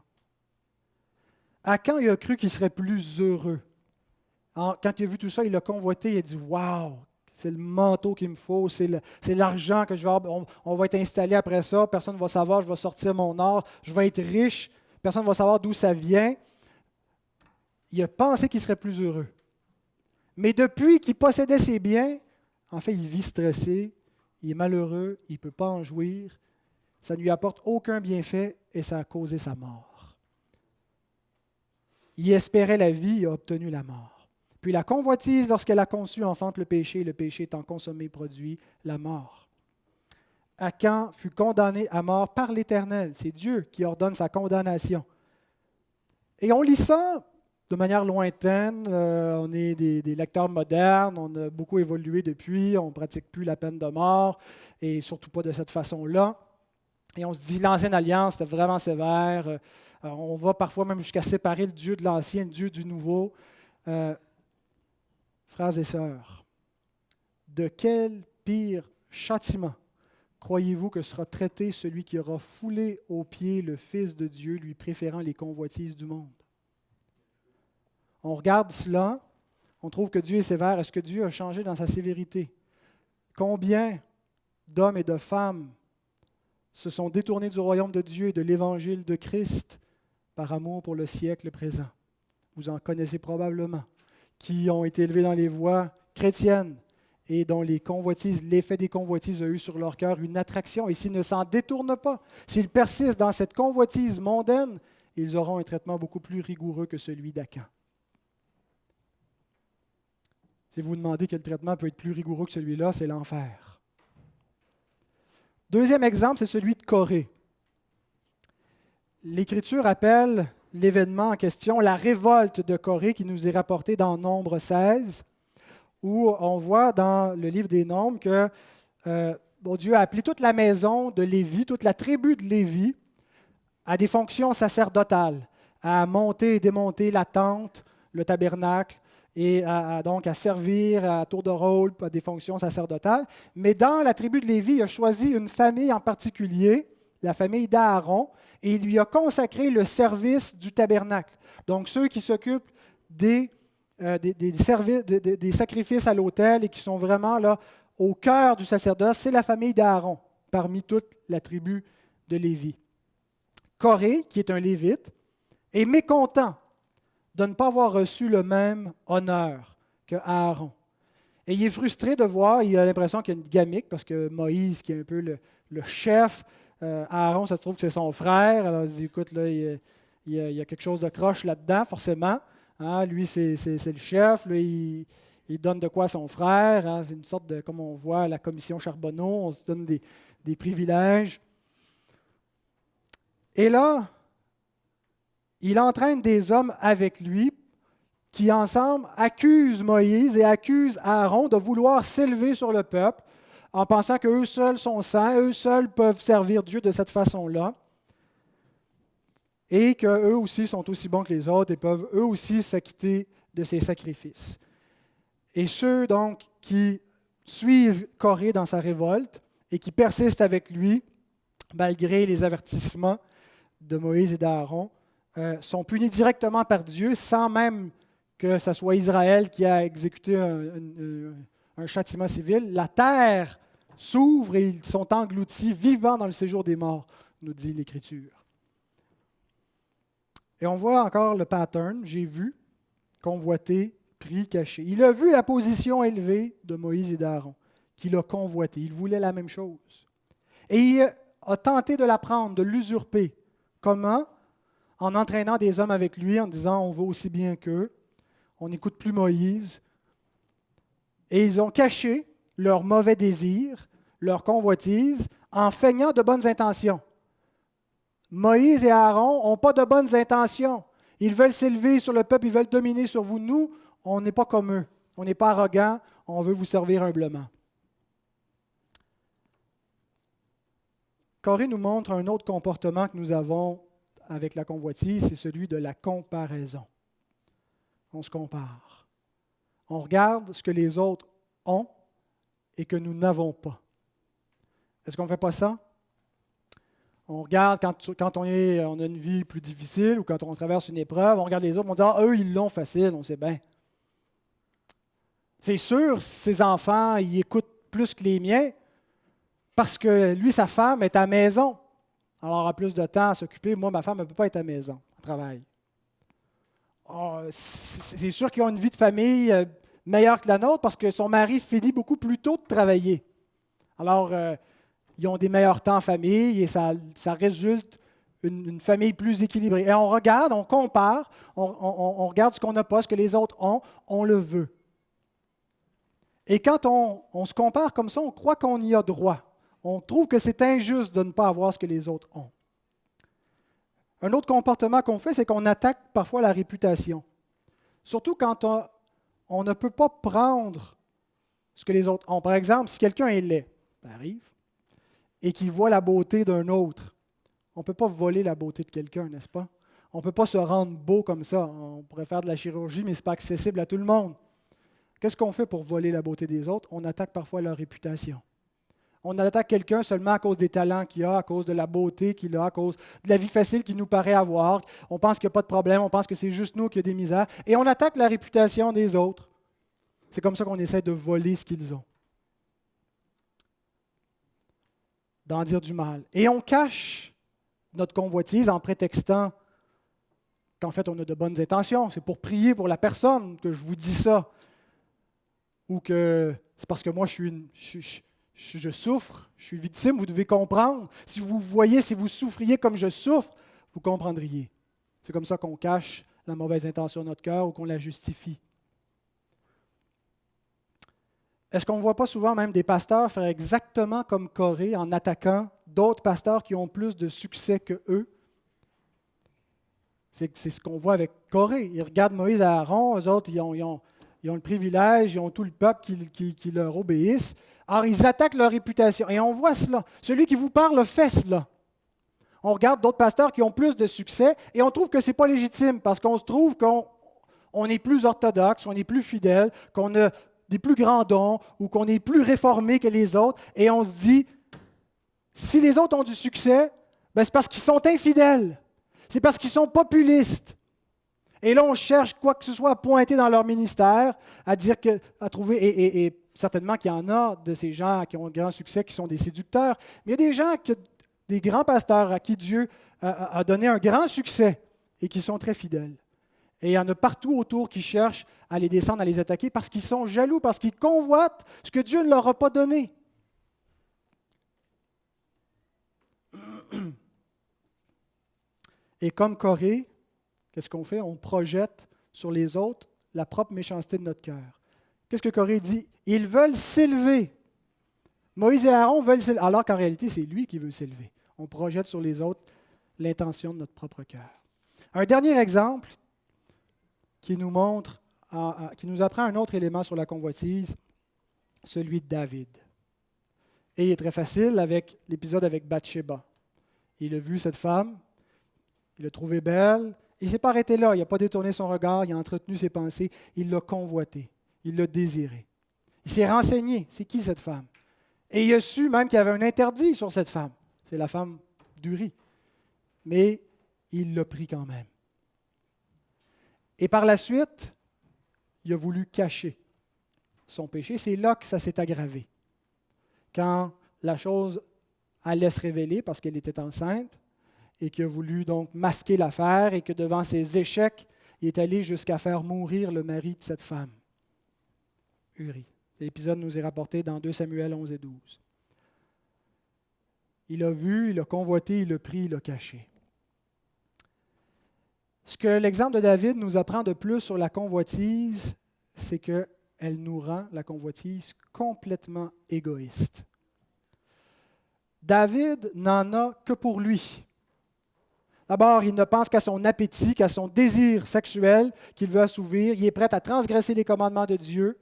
Akan, il a cru qu'il serait plus heureux. Quand il a vu tout ça, il a convoité, il a dit « Wow, c'est le manteau qu'il me faut, c'est l'argent que je vais avoir. On va être installé après ça, personne ne va savoir, je vais sortir mon or, je vais être riche, personne ne va savoir d'où ça vient. » Il a pensé qu'il serait plus heureux. Mais depuis qu'il possédait ses biens, en fait, il vit stressé, il est malheureux, il ne peut pas en jouir, ça ne lui apporte aucun bienfait et ça a causé sa mort. Il espérait la vie, il a obtenu la mort. Puis la convoitise, lorsqu'elle a conçu, enfante le péché étant consommé produit la mort. Akan fut condamné à mort par l'Éternel. C'est Dieu qui ordonne sa condamnation. Et on lit ça de manière lointaine. On est des lecteurs modernes, on a beaucoup évolué depuis, on ne pratique plus la peine de mort, et surtout pas de cette façon-là. Et on se dit, l'Ancienne Alliance, c'était vraiment sévère. On va parfois même jusqu'à séparer le Dieu de l'Ancien, le Dieu du Nouveau. Frères et sœurs, de quel pire châtiment croyez-vous que sera traité celui qui aura foulé aux pieds le Fils de Dieu, lui préférant les convoitises du monde? On regarde cela, on trouve que Dieu est sévère. Est-ce que Dieu a changé dans sa sévérité? Combien d'hommes et de femmes se sont détournés du royaume de Dieu et de l'évangile de Christ par amour pour le siècle présent? Vous en connaissez probablement, qui ont été élevés dans les voies chrétiennes et dont les convoitises, l'effet des convoitises a eu sur leur cœur une attraction. Et s'ils ne s'en détournent pas, s'ils persistent dans cette convoitise mondaine, ils auront un traitement beaucoup plus rigoureux que celui d'Akan. Si vous vous demandez quel traitement peut être plus rigoureux que celui-là, c'est l'enfer. Deuxième exemple, c'est celui de Corée. L'Écriture appelle l'événement en question la révolte de Corée qui nous est rapportée dans Nombre 16, où on voit dans le livre des Nombres que Dieu a appelé toute la maison de Lévi, toute la tribu de Lévi, à des fonctions sacerdotales, à monter et démonter la tente, le tabernacle, et donc à servir à tour de rôle à des fonctions sacerdotales. Mais dans la tribu de Lévi, il a choisi une famille en particulier, la famille d'Aaron, et il lui a consacré le service du tabernacle. Donc ceux qui s'occupent des sacrifices à l'autel et qui sont vraiment là au cœur du sacerdoce, c'est la famille d'Aaron, parmi toute la tribu de Lévi. Corée, qui est un Lévite, est mécontent de ne pas avoir reçu le même honneur que Aaron. Et il est frustré de voir, il a l'impression qu'il y a une gamique, parce que Moïse, qui est un peu le chef, Aaron, ça se trouve que c'est son frère, alors il se dit, écoute, là, il y a quelque chose de croche là-dedans, forcément. Hein, lui, c'est le chef, lui, il donne de quoi à son frère, hein, c'est une sorte de, comme on voit à la commission Charbonneau, on se donne des privilèges. Et là, il entraîne des hommes avec lui qui, ensemble, accusent Moïse et accusent Aaron de vouloir s'élever sur le peuple en pensant qu'eux seuls sont saints, eux seuls peuvent servir Dieu de cette façon-là et qu'eux aussi sont aussi bons que les autres et peuvent eux aussi s'acquitter de ces sacrifices. Et ceux, donc, qui suivent Corée dans sa révolte et qui persistent avec lui malgré les avertissements de Moïse et d'Aaron, sont punis directement par Dieu sans même que ce soit Israël qui a exécuté un châtiment civil. La terre s'ouvre et ils sont engloutis, vivants dans le séjour des morts, nous dit l'Écriture. Et on voit encore le pattern, j'ai vu, convoité, pris, caché. Il a vu la position élevée de Moïse et d'Aaron, qu'il a convoité. Il voulait la même chose. Et il a tenté de la prendre, de l'usurper. Comment? En entraînant des hommes avec lui, en disant on vaut aussi bien qu'eux, on n'écoute plus Moïse. Et ils ont caché leurs mauvais désirs, leur convoitise, en feignant de bonnes intentions. Moïse et Aaron n'ont pas de bonnes intentions. Ils veulent s'élever sur le peuple, ils veulent dominer sur vous. Nous, on n'est pas comme eux. On n'est pas arrogants, on veut vous servir humblement. Corée nous montre un autre comportement que nous avons avec la convoitise, c'est celui de la comparaison. On se compare. On regarde ce que les autres ont et que nous n'avons pas. Est-ce qu'on ne fait pas ça? On regarde quand on a une vie plus difficile ou quand on traverse une épreuve, on regarde les autres, on dit « Ah, eux, ils l'ont facile, on sait bien. » C'est sûr, ses enfants, ils écoutent plus que les miens parce que lui, sa femme est à la maison. Alors, elle a plus de temps à s'occuper. Moi, ma femme ne peut pas être à la maison, elle travaille. C'est sûr qu'ils ont une vie de famille meilleure que la nôtre parce que son mari finit beaucoup plus tôt de travailler. Alors, ils ont des meilleurs temps en famille et ça résulte une famille plus équilibrée. Et on regarde, on compare, on regarde ce qu'on n'a pas, ce que les autres ont, on le veut. Et quand on se compare comme ça, on croit qu'on y a droit. On trouve que c'est injuste de ne pas avoir ce que les autres ont. Un autre comportement qu'on fait, c'est qu'on attaque parfois la réputation. Surtout quand on ne peut pas prendre ce que les autres ont. Par exemple, si quelqu'un est laid, ça arrive, et qu'il voit la beauté d'un autre, on ne peut pas voler la beauté de quelqu'un, n'est-ce pas? On ne peut pas se rendre beau comme ça. On pourrait faire de la chirurgie, mais ce n'est pas accessible à tout le monde. Qu'est-ce qu'on fait pour voler la beauté des autres? On attaque parfois leur réputation. On attaque quelqu'un seulement à cause des talents qu'il a, à cause de la beauté qu'il a, à cause de la vie facile qu'il nous paraît avoir. On pense qu'il n'y a pas de problème, on pense que c'est juste nous qui avons des misères. Et on attaque la réputation des autres. C'est comme ça qu'on essaie de voler ce qu'ils ont. D'en dire du mal. Et on cache notre convoitise en prétextant qu'en fait on a de bonnes intentions. C'est pour prier pour la personne que je vous dis ça. Ou que c'est parce que moi je souffre, je suis victime, vous devez comprendre. Si vous voyez, si vous souffriez comme je souffre, vous comprendriez. C'est comme ça qu'on cache la mauvaise intention de notre cœur ou qu'on la justifie. Est-ce qu'on ne voit pas souvent même des pasteurs faire exactement comme Corée en attaquant d'autres pasteurs qui ont plus de succès que eux? C'est ce qu'on voit avec Corée. Ils regardent Moïse et Aaron, eux autres, ils ont le privilège, ils ont tout le peuple qui leur obéisse. Alors, ils attaquent leur réputation. Et on voit cela. Celui qui vous parle fait cela. On regarde d'autres pasteurs qui ont plus de succès et on trouve que ce n'est pas légitime parce qu'on se trouve qu'on est plus orthodoxe, on est plus fidèle, qu'on a des plus grands dons ou qu'on est plus réformé que les autres. Et on se dit, si les autres ont du succès, ben c'est parce qu'ils sont infidèles. C'est parce qu'ils sont populistes. Et là, on cherche quoi que ce soit à pointer dans leur ministère, à trouver, et certainement qu'il y en a de ces gens qui ont un grand succès, qui sont des séducteurs, mais il y a des gens, des grands pasteurs à qui Dieu a donné un grand succès et qui sont très fidèles. Et il y en a partout autour qui cherchent à les descendre, à les attaquer parce qu'ils sont jaloux, parce qu'ils convoitent ce que Dieu ne leur a pas donné. Et comme Corée, qu'est-ce qu'on fait? On projette sur les autres la propre méchanceté de notre cœur. Qu'est-ce que Corée dit? Ils veulent s'élever. Moïse et Aaron veulent s'élever, alors qu'en réalité, c'est lui qui veut s'élever. On projette sur les autres l'intention de notre propre cœur. Un dernier exemple qui nous montre, qui nous apprend un autre élément sur la convoitise, celui de David. Et il est très facile avec l'épisode avec Bathsheba. Il a vu cette femme, il l'a trouvée belle, il ne s'est pas arrêté là, il n'a pas détourné son regard, il a entretenu ses pensées, il l'a convoitée, il l'a désirée. Il s'est renseigné, c'est qui cette femme? Et il a su même qu'il y avait un interdit sur cette femme. C'est la femme d'Uri. Mais il l'a pris quand même. Et par la suite, il a voulu cacher son péché. C'est là que ça s'est aggravé. Quand la chose allait se révéler parce qu'elle était enceinte et qu'il a voulu donc masquer l'affaire et que devant ses échecs, il est allé jusqu'à faire mourir le mari de cette femme, Uri. L'épisode nous est rapporté dans 2 Samuel 11 et 12. Il a vu, il a convoité, il a pris, il a caché. Ce que l'exemple de David nous apprend de plus sur la convoitise, c'est qu'elle nous rend, la convoitise, complètement égoïste. David n'en a que pour lui. D'abord, il ne pense qu'à son appétit, qu'à son désir sexuel qu'il veut assouvir. Il est prêt à transgresser les commandements de Dieu.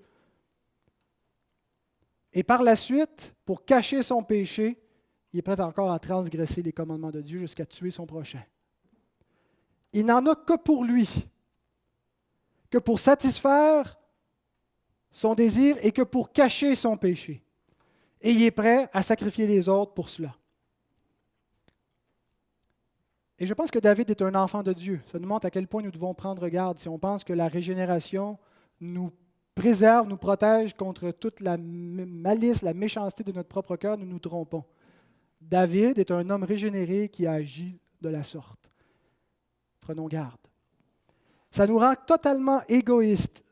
Et par la suite, pour cacher son péché, il est prêt encore à transgresser les commandements de Dieu jusqu'à tuer son prochain. Il n'en a que pour lui, que pour satisfaire son désir et que pour cacher son péché. Et il est prêt à sacrifier les autres pour cela. Et je pense que David est un enfant de Dieu. Ça nous montre à quel point nous devons prendre garde si on pense que la régénération nous préserve, nous protège contre toute la malice, la méchanceté de notre propre cœur, nous nous trompons. David est un homme régénéré qui agit de la sorte. Prenons garde. Ça nous rend totalement égoïstes,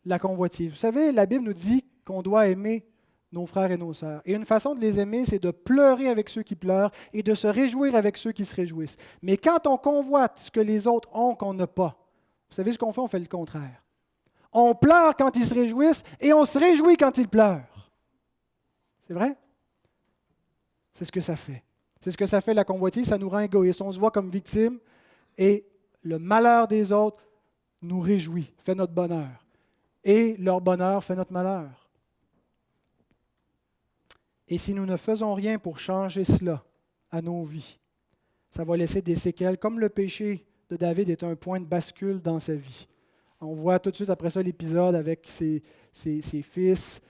la convoitise. Vous savez, la Bible nous dit qu'on doit aimer nos frères et nos sœurs. Et une façon de les aimer, c'est de pleurer avec ceux qui pleurent et de se réjouir avec ceux qui se réjouissent. Mais quand on convoite ce que les autres ont qu'on n'a pas, vous savez ce qu'on fait? On fait le contraire. On pleure quand ils se réjouissent et on se réjouit quand ils pleurent. C'est vrai? C'est ce que ça fait. C'est ce que ça fait la convoitise, ça nous rend égoïstes. On se voit comme victime et le malheur des autres nous réjouit, fait notre bonheur. Et leur bonheur fait notre malheur. Et si nous ne faisons rien pour changer cela à nos vies, ça va laisser des séquelles, comme le péché de David est un point de bascule dans sa vie. On voit tout de suite après ça l'épisode avec ses fils.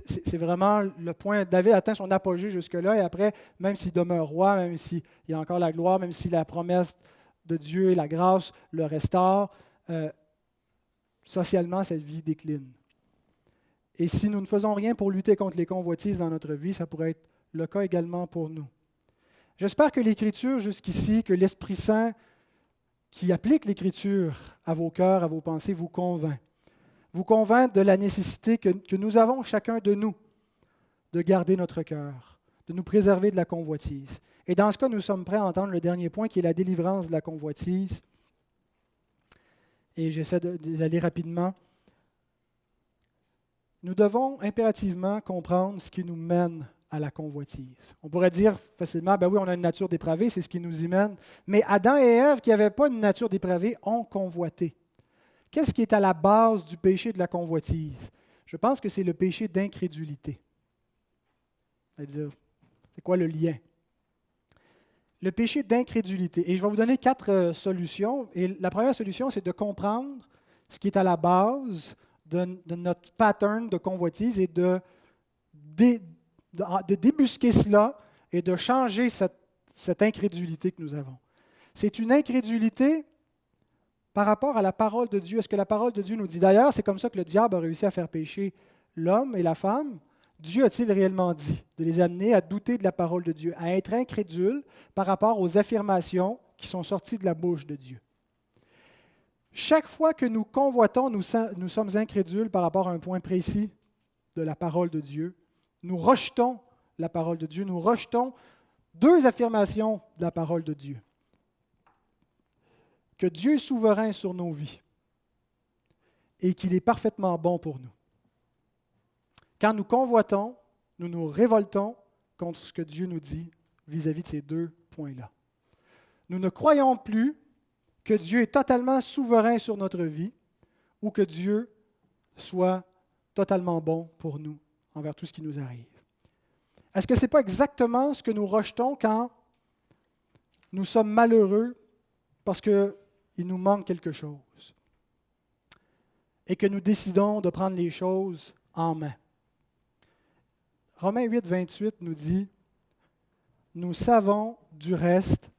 C'est vraiment le point. David atteint son apogée jusque-là, et après, même s'il demeure roi, même s'il y a encore la gloire, même si la promesse de Dieu et la grâce le restaurent, socialement, cette vie décline. Et si nous ne faisons rien pour lutter contre les convoitises dans notre vie, ça pourrait être le cas également pour nous. J'espère que l'Écriture jusqu'ici, que l'Esprit Saint qui applique l'Écriture à vos cœurs, à vos pensées, vous convainc. Vous convainc de la nécessité que nous avons chacun de nous de garder notre cœur, de nous préserver de la convoitise. Et dans ce cas, nous sommes prêts à entendre le dernier point qui est la délivrance de la convoitise. Et j'essaie d'y aller rapidement. Nous devons impérativement comprendre ce qui nous mène à la convoitise. On pourrait dire facilement, ben oui, on a une nature dépravée, c'est ce qui nous y mène. Mais Adam et Ève, qui n'avaient pas une nature dépravée, ont convoité. Qu'est-ce qui est à la base du péché de la convoitise? Je pense que c'est le péché d'incrédulité. C'est-à-dire, c'est quoi le lien? Le péché d'incrédulité. Et je vais vous donner 4 solutions. Et la première solution, c'est de comprendre ce qui est à la base de notre pattern de convoitise et de débusquer cela et de changer cette incrédulité que nous avons. C'est une incrédulité par rapport à la parole de Dieu. Est-ce que la parole de Dieu nous dit? D'ailleurs, c'est comme ça que le diable a réussi à faire pécher l'homme et la femme. Dieu a-t-il réellement dit? De les amener à douter de la parole de Dieu, à être incrédules par rapport aux affirmations qui sont sorties de la bouche de Dieu. Chaque fois que nous convoitons, nous sommes incrédules par rapport à un point précis de la parole de Dieu. Nous rejetons la parole de Dieu, nous rejetons 2 affirmations de la parole de Dieu. Que Dieu est souverain sur nos vies et qu'il est parfaitement bon pour nous. Quand nous convoitons, nous nous révoltons contre ce que Dieu nous dit vis-à-vis de ces 2 points-là. Nous ne croyons plus que Dieu est totalement souverain sur notre vie ou que Dieu soit totalement bon pour nous envers tout ce qui nous arrive. Est-ce que ce n'est pas exactement ce que nous rejetons quand nous sommes malheureux parce qu'il nous manque quelque chose et que nous décidons de prendre les choses en main? Romains 8, 28 nous dit « Nous savons du reste,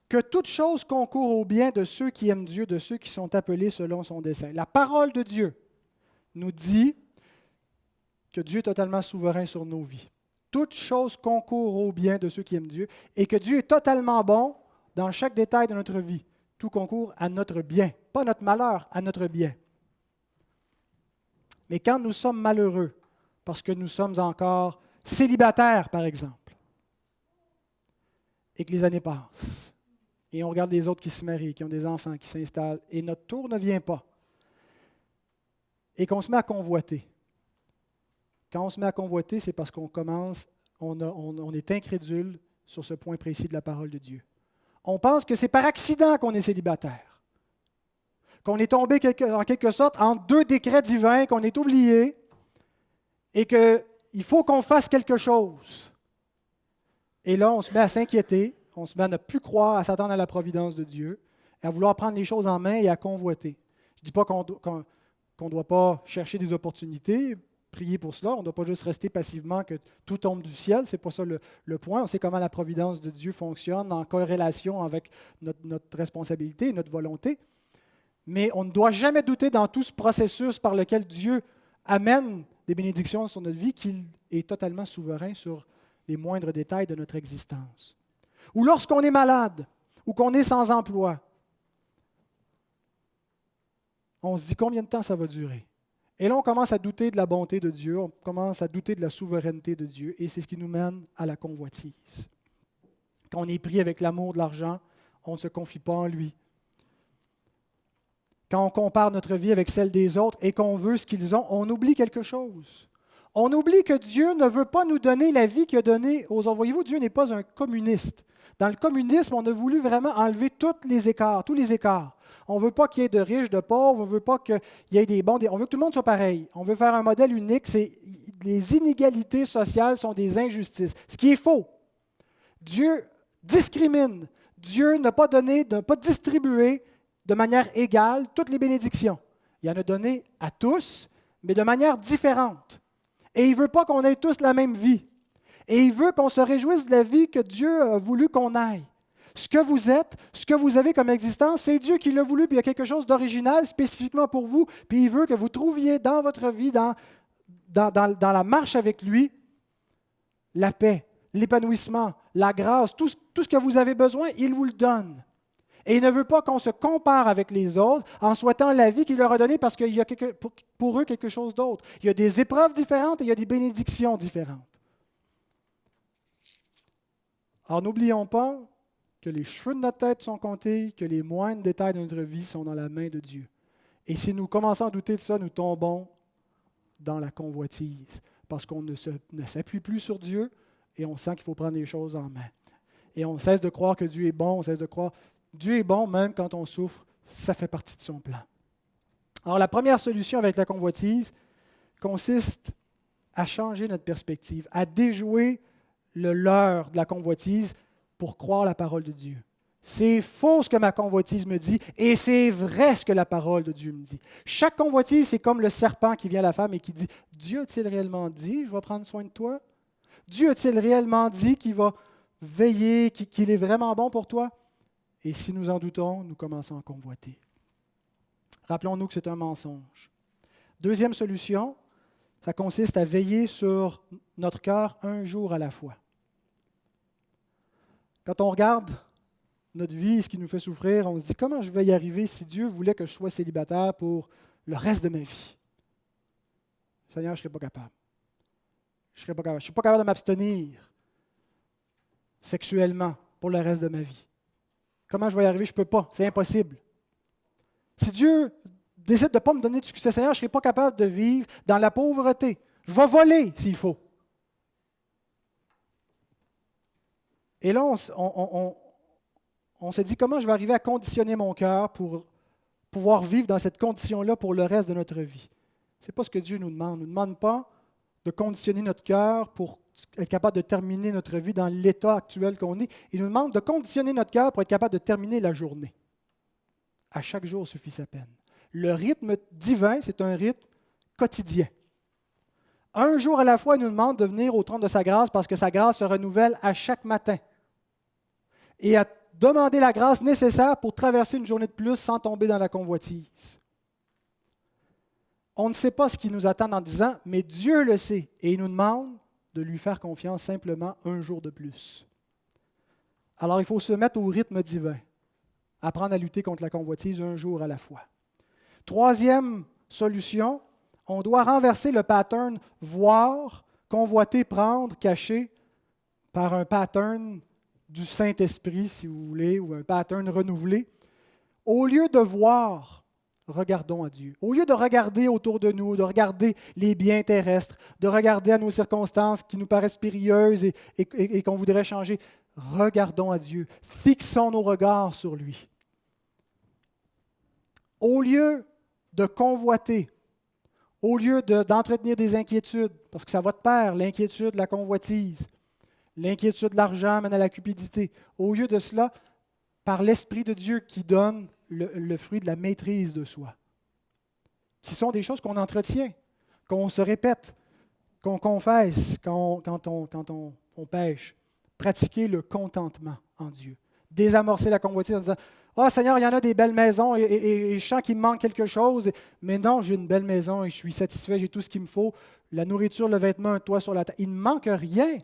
que toute chose concourt au bien de ceux qui aiment Dieu, de ceux qui sont appelés selon son dessein. La parole de Dieu nous dit que Dieu est totalement souverain sur nos vies. Toute chose concourt au bien de ceux qui aiment Dieu et que Dieu est totalement bon dans chaque détail de notre vie. Tout concourt à notre bien, pas notre malheur, à notre bien. Mais quand nous sommes malheureux, parce que nous sommes encore célibataires, par exemple, et que les années passent, et on regarde les autres qui se marient, qui ont des enfants, qui s'installent, et notre tour ne vient pas, et qu'on se met à convoiter. Quand on se met à convoiter, c'est parce qu'on commence, on est incrédule sur ce point précis de la parole de Dieu. On pense que c'est par accident qu'on est célibataire, qu'on est tombé en quelque sorte entre deux décrets divins, qu'on est oublié, et qu'il faut qu'on fasse quelque chose. Et là, on se met à s'inquiéter, on se met à ne plus croire, à s'attendre à la providence de Dieu, à vouloir prendre les choses en main et à convoiter. Je ne dis pas qu'on ne doit pas chercher des opportunités, prier pour cela, on ne doit pas juste rester passivement que tout tombe du ciel, ce n'est pas ça le point. On sait comment la providence de Dieu fonctionne en corrélation avec notre responsabilité, notre volonté. Mais on ne doit jamais douter dans tout ce processus par lequel Dieu amène des bénédictions sur notre vie qu'il est totalement souverain sur les moindres détails de notre existence. Ou lorsqu'on est malade, ou qu'on est sans emploi, on se dit combien de temps ça va durer. Et là, on commence à douter de la bonté de Dieu, on commence à douter de la souveraineté de Dieu, et c'est ce qui nous mène à la convoitise. Quand on est pris avec l'amour de l'argent, on ne se confie pas en lui. Quand on compare notre vie avec celle des autres et qu'on veut ce qu'ils ont, on oublie quelque chose. On oublie que Dieu ne veut pas nous donner la vie qu'il a donnée aux autres. Voyez-vous, Dieu n'est pas un communiste. Dans le communisme, on a voulu vraiment enlever tous les écarts. On ne veut pas qu'il y ait de riches, de pauvres, on ne veut pas qu'il y ait des bons, on veut que tout le monde soit pareil. On veut faire un modèle unique. Les inégalités sociales sont des injustices, ce qui est faux. Dieu discrimine. Dieu n'a pas donné, n'a pas distribué de manière égale toutes les bénédictions. Il en a donné à tous, mais de manière différente. Et il ne veut pas qu'on ait tous la même vie. Et il veut qu'on se réjouisse de la vie que Dieu a voulu qu'on aille. Ce que vous êtes, ce que vous avez comme existence, c'est Dieu qui l'a voulu, puis il y a quelque chose d'original spécifiquement pour vous, puis il veut que vous trouviez dans votre vie, dans la marche avec lui, la paix, l'épanouissement, la grâce, tout ce que vous avez besoin, il vous le donne. Et il ne veut pas qu'on se compare avec les autres en souhaitant la vie qu'il leur a donnée parce qu'il y a pour eux quelque chose d'autre. Il y a des épreuves différentes et il y a des bénédictions différentes. Alors n'oublions pas que les cheveux de notre tête sont comptés, que les moindres détails de notre vie sont dans la main de Dieu. Et si nous commençons à douter de ça, nous tombons dans la convoitise parce qu'on ne s'appuie plus sur Dieu et on sent qu'il faut prendre les choses en main. Et on cesse de croire que Dieu est bon, on cesse de croire Dieu est bon même quand on souffre, ça fait partie de son plan. Alors la première solution avec la convoitise consiste à changer notre perspective, à déjouer le leurre de la convoitise pour croire la parole de Dieu. C'est faux ce que ma convoitise me dit et c'est vrai ce que la parole de Dieu me dit. Chaque convoitise, c'est comme le serpent qui vient à la femme et qui dit « Dieu a-t-il réellement dit, je vais prendre soin de toi? Dieu a-t-il réellement dit qu'il va veiller, qu'il est vraiment bon pour toi? » Et si nous en doutons, nous commençons à convoiter. Rappelons-nous que c'est un mensonge. Deuxième solution, ça consiste à veiller sur notre cœur un jour à la fois. Quand on regarde notre vie, ce qui nous fait souffrir, on se dit comment je vais y arriver si Dieu voulait que je sois célibataire pour le reste de ma vie? Seigneur, je ne serais pas capable. Je ne suis pas capable de m'abstenir sexuellement pour le reste de ma vie. Comment je vais y arriver? Je ne peux pas. C'est impossible. Si Dieu décide de ne pas me donner du succès, Seigneur, je ne serai pas capable de vivre dans la pauvreté. Je vais voler s'il faut. Et là, on se dit comment je vais arriver à conditionner mon cœur pour pouvoir vivre dans cette condition-là pour le reste de notre vie. Ce n'est pas ce que Dieu nous demande. Il ne nous demande pas de conditionner notre cœur pour être capable de terminer notre vie dans l'état actuel qu'on est. Il nous demande de conditionner notre cœur pour être capable de terminer la journée. À chaque jour suffit sa peine. Le rythme divin, c'est un rythme quotidien. Un jour à la fois, il nous demande de venir au trône de sa grâce parce que sa grâce se renouvelle à chaque matin. et à demander la grâce nécessaire pour traverser une journée de plus sans tomber dans la convoitise. On ne sait pas ce qui nous attend dans 10 ans, mais Dieu le sait et il nous demande de lui faire confiance simplement un jour de plus. Alors il faut se mettre au rythme divin, apprendre à lutter contre la convoitise un jour à la fois. Troisième solution, on doit renverser le pattern voir, convoiter, prendre, cacher par un pattern du Saint-Esprit, si vous voulez, ou un pattern renouvelé. Au lieu de voir, regardons à Dieu. Au lieu de regarder autour de nous, de regarder les biens terrestres, de regarder à nos circonstances qui nous paraissent périlleuses et qu'on voudrait changer, regardons à Dieu. Fixons nos regards sur lui. Au lieu de convoiter, au lieu d'entretenir des inquiétudes, parce que ça va de pair, l'inquiétude, la convoitise, l'inquiétude de l'argent mène à la cupidité. Au lieu de cela, par l'Esprit de Dieu qui donne le fruit de la maîtrise de soi, qui sont des choses qu'on entretient, qu'on se répète, qu'on confesse quand on pêche. Pratiquer le contentement en Dieu. Désamorcer la convoitise en disant « Ah, Seigneur, il y en a des belles maisons et je sens qu'il me manque quelque chose. Mais non, j'ai une belle maison et je suis satisfait, j'ai tout ce qu'il me faut. La nourriture, le vêtement, un toit sur la tête. Il ne me manque rien.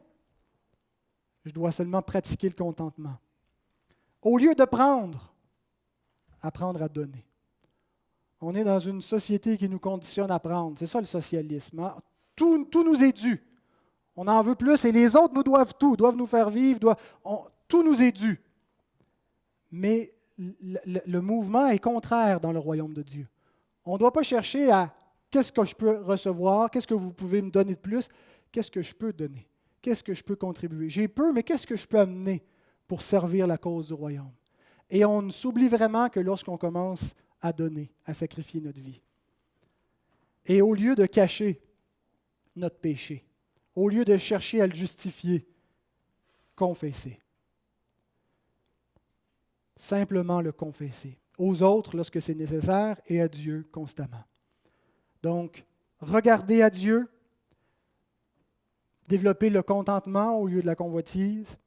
Je dois seulement pratiquer le contentement. » Au lieu de prendre, apprendre à donner. On est dans une société qui nous conditionne à prendre. C'est ça le socialisme. Hein? Tout nous est dû. On en veut plus et les autres nous doivent tout, doivent nous faire vivre, tout nous est dû. Mais le mouvement est contraire dans le royaume de Dieu. On ne doit pas chercher à qu'est-ce que je peux recevoir, qu'est-ce que vous pouvez me donner de plus, qu'est-ce que je peux donner, qu'est-ce que je peux contribuer. J'ai peu, mais qu'est-ce que je peux amener pour servir la cause du royaume. Et on s'oublie vraiment que lorsqu'on commence à donner, à sacrifier notre vie. Et au lieu de cacher notre péché, au lieu de chercher à le justifier, confesser. Simplement le confesser. Aux autres lorsque c'est nécessaire et à Dieu constamment. Donc, regarder à Dieu, développer le contentement au lieu de la convoitise,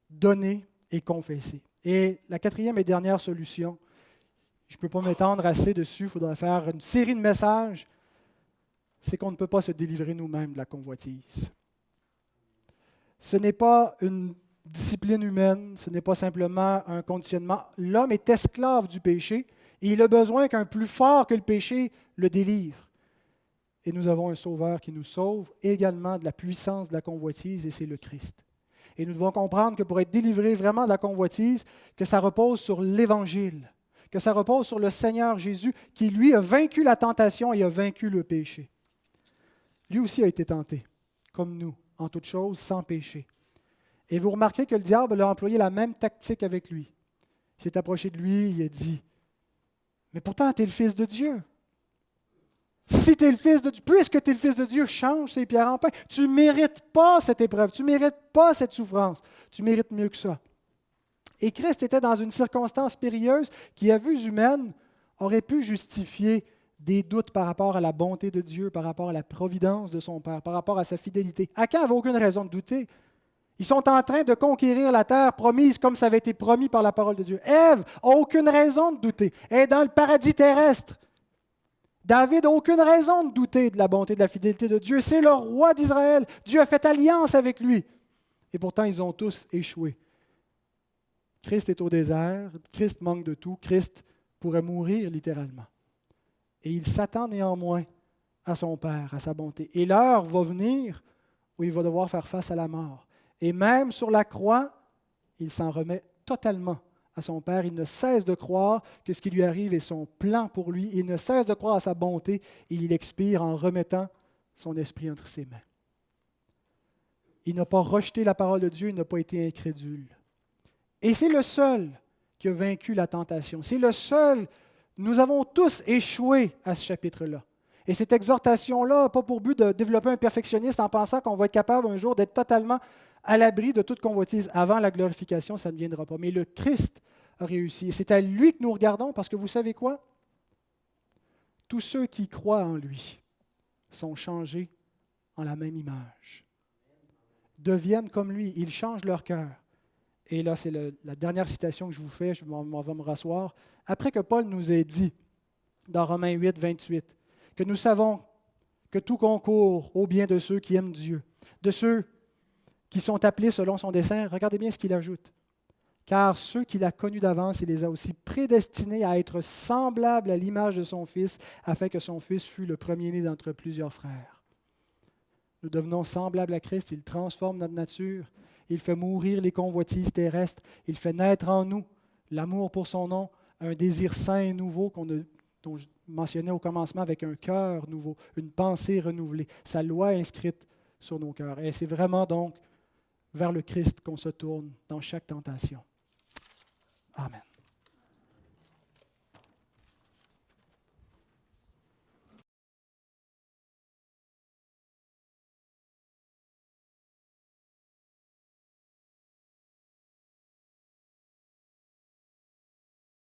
donner et confesser. Et la quatrième et dernière solution, je ne peux pas m'étendre assez dessus, il faudra faire une série de messages, c'est qu'on ne peut pas se délivrer nous-mêmes de la convoitise. Ce n'est pas une discipline humaine, ce n'est pas simplement un conditionnement. L'homme est esclave du péché et il a besoin qu'un plus fort que le péché le délivre. Et nous avons un Sauveur qui nous sauve également de la puissance de la convoitise et c'est le Christ. Et nous devons comprendre que pour être délivré vraiment de la convoitise, que ça repose sur l'Évangile, que ça repose sur le Seigneur Jésus qui, lui, a vaincu la tentation et a vaincu le péché. Lui aussi a été tenté, comme nous, en toutes choses, sans péché. Et vous remarquez que le diable a employé la même tactique avec lui. Il s'est approché de lui, il a dit, « Mais pourtant, tu es le Fils de Dieu. Si tu es le Fils de Dieu, puisque tu es le Fils de Dieu, change ces pierres en pain. Tu ne mérites pas cette épreuve, tu ne mérites pas cette souffrance. Tu mérites mieux que ça. » Et Christ était dans une circonstance périlleuse qui, à vue humaine, aurait pu justifier des doutes par rapport à la bonté de Dieu, par rapport à la providence de son Père, par rapport à sa fidélité. Achan n'avait aucune raison de douter. Ils sont en train de conquérir la terre promise comme ça avait été promis par la parole de Dieu. Ève n'a aucune raison de douter. Elle est dans le paradis terrestre. David n'a aucune raison de douter de la bonté, de la fidélité de Dieu. C'est le roi d'Israël. Dieu a fait alliance avec lui. Et pourtant, ils ont tous échoué. Christ est au désert. Christ manque de tout. Christ pourrait mourir littéralement. Et il s'attend néanmoins à son Père, à sa bonté. Et l'heure va venir où il va devoir faire face à la mort. Et même sur la croix, il s'en remet totalement à son Père. Il ne cesse de croire que ce qui lui arrive est son plan pour lui. Il ne cesse de croire à sa bonté et il expire en remettant son esprit entre ses mains. Il n'a pas rejeté la parole de Dieu, il n'a pas été incrédule. Et c'est le seul qui a vaincu la tentation. C'est le seul. Nous avons tous échoué à ce chapitre-là. Et cette exhortation-là n'a pas pour but de développer un perfectionniste en pensant qu'on va être capable un jour d'être totalement à l'abri de toute convoitise. Avant la glorification, ça ne viendra pas. Mais le Christ a réussi. Et c'est à lui que nous regardons parce que vous savez quoi? Tous ceux qui croient en lui sont changés en la même image. Deviennent comme lui. Ils changent leur cœur. Et là, c'est la dernière citation que je vous fais, je m'en vais me rasseoir. Après que Paul nous ait dit, dans Romains 8, 28, que nous savons que tout concourt au bien de ceux qui aiment Dieu, de ceux qui sont appelés selon son dessein, regardez bien ce qu'il ajoute. Car ceux qu'il a connus d'avance, il les a aussi prédestinés à être semblables à l'image de son Fils, afin que son Fils fût le premier-né d'entre plusieurs frères. Nous devenons semblables à Christ, il transforme notre nature, il fait mourir les convoitises terrestres, il fait naître en nous l'amour pour son nom, un désir saint et nouveau dont je mentionnais au commencement, avec un cœur nouveau, une pensée renouvelée, sa loi inscrite sur nos cœurs. Et c'est vraiment donc vers le Christ qu'on se tourne dans chaque tentation. Amen.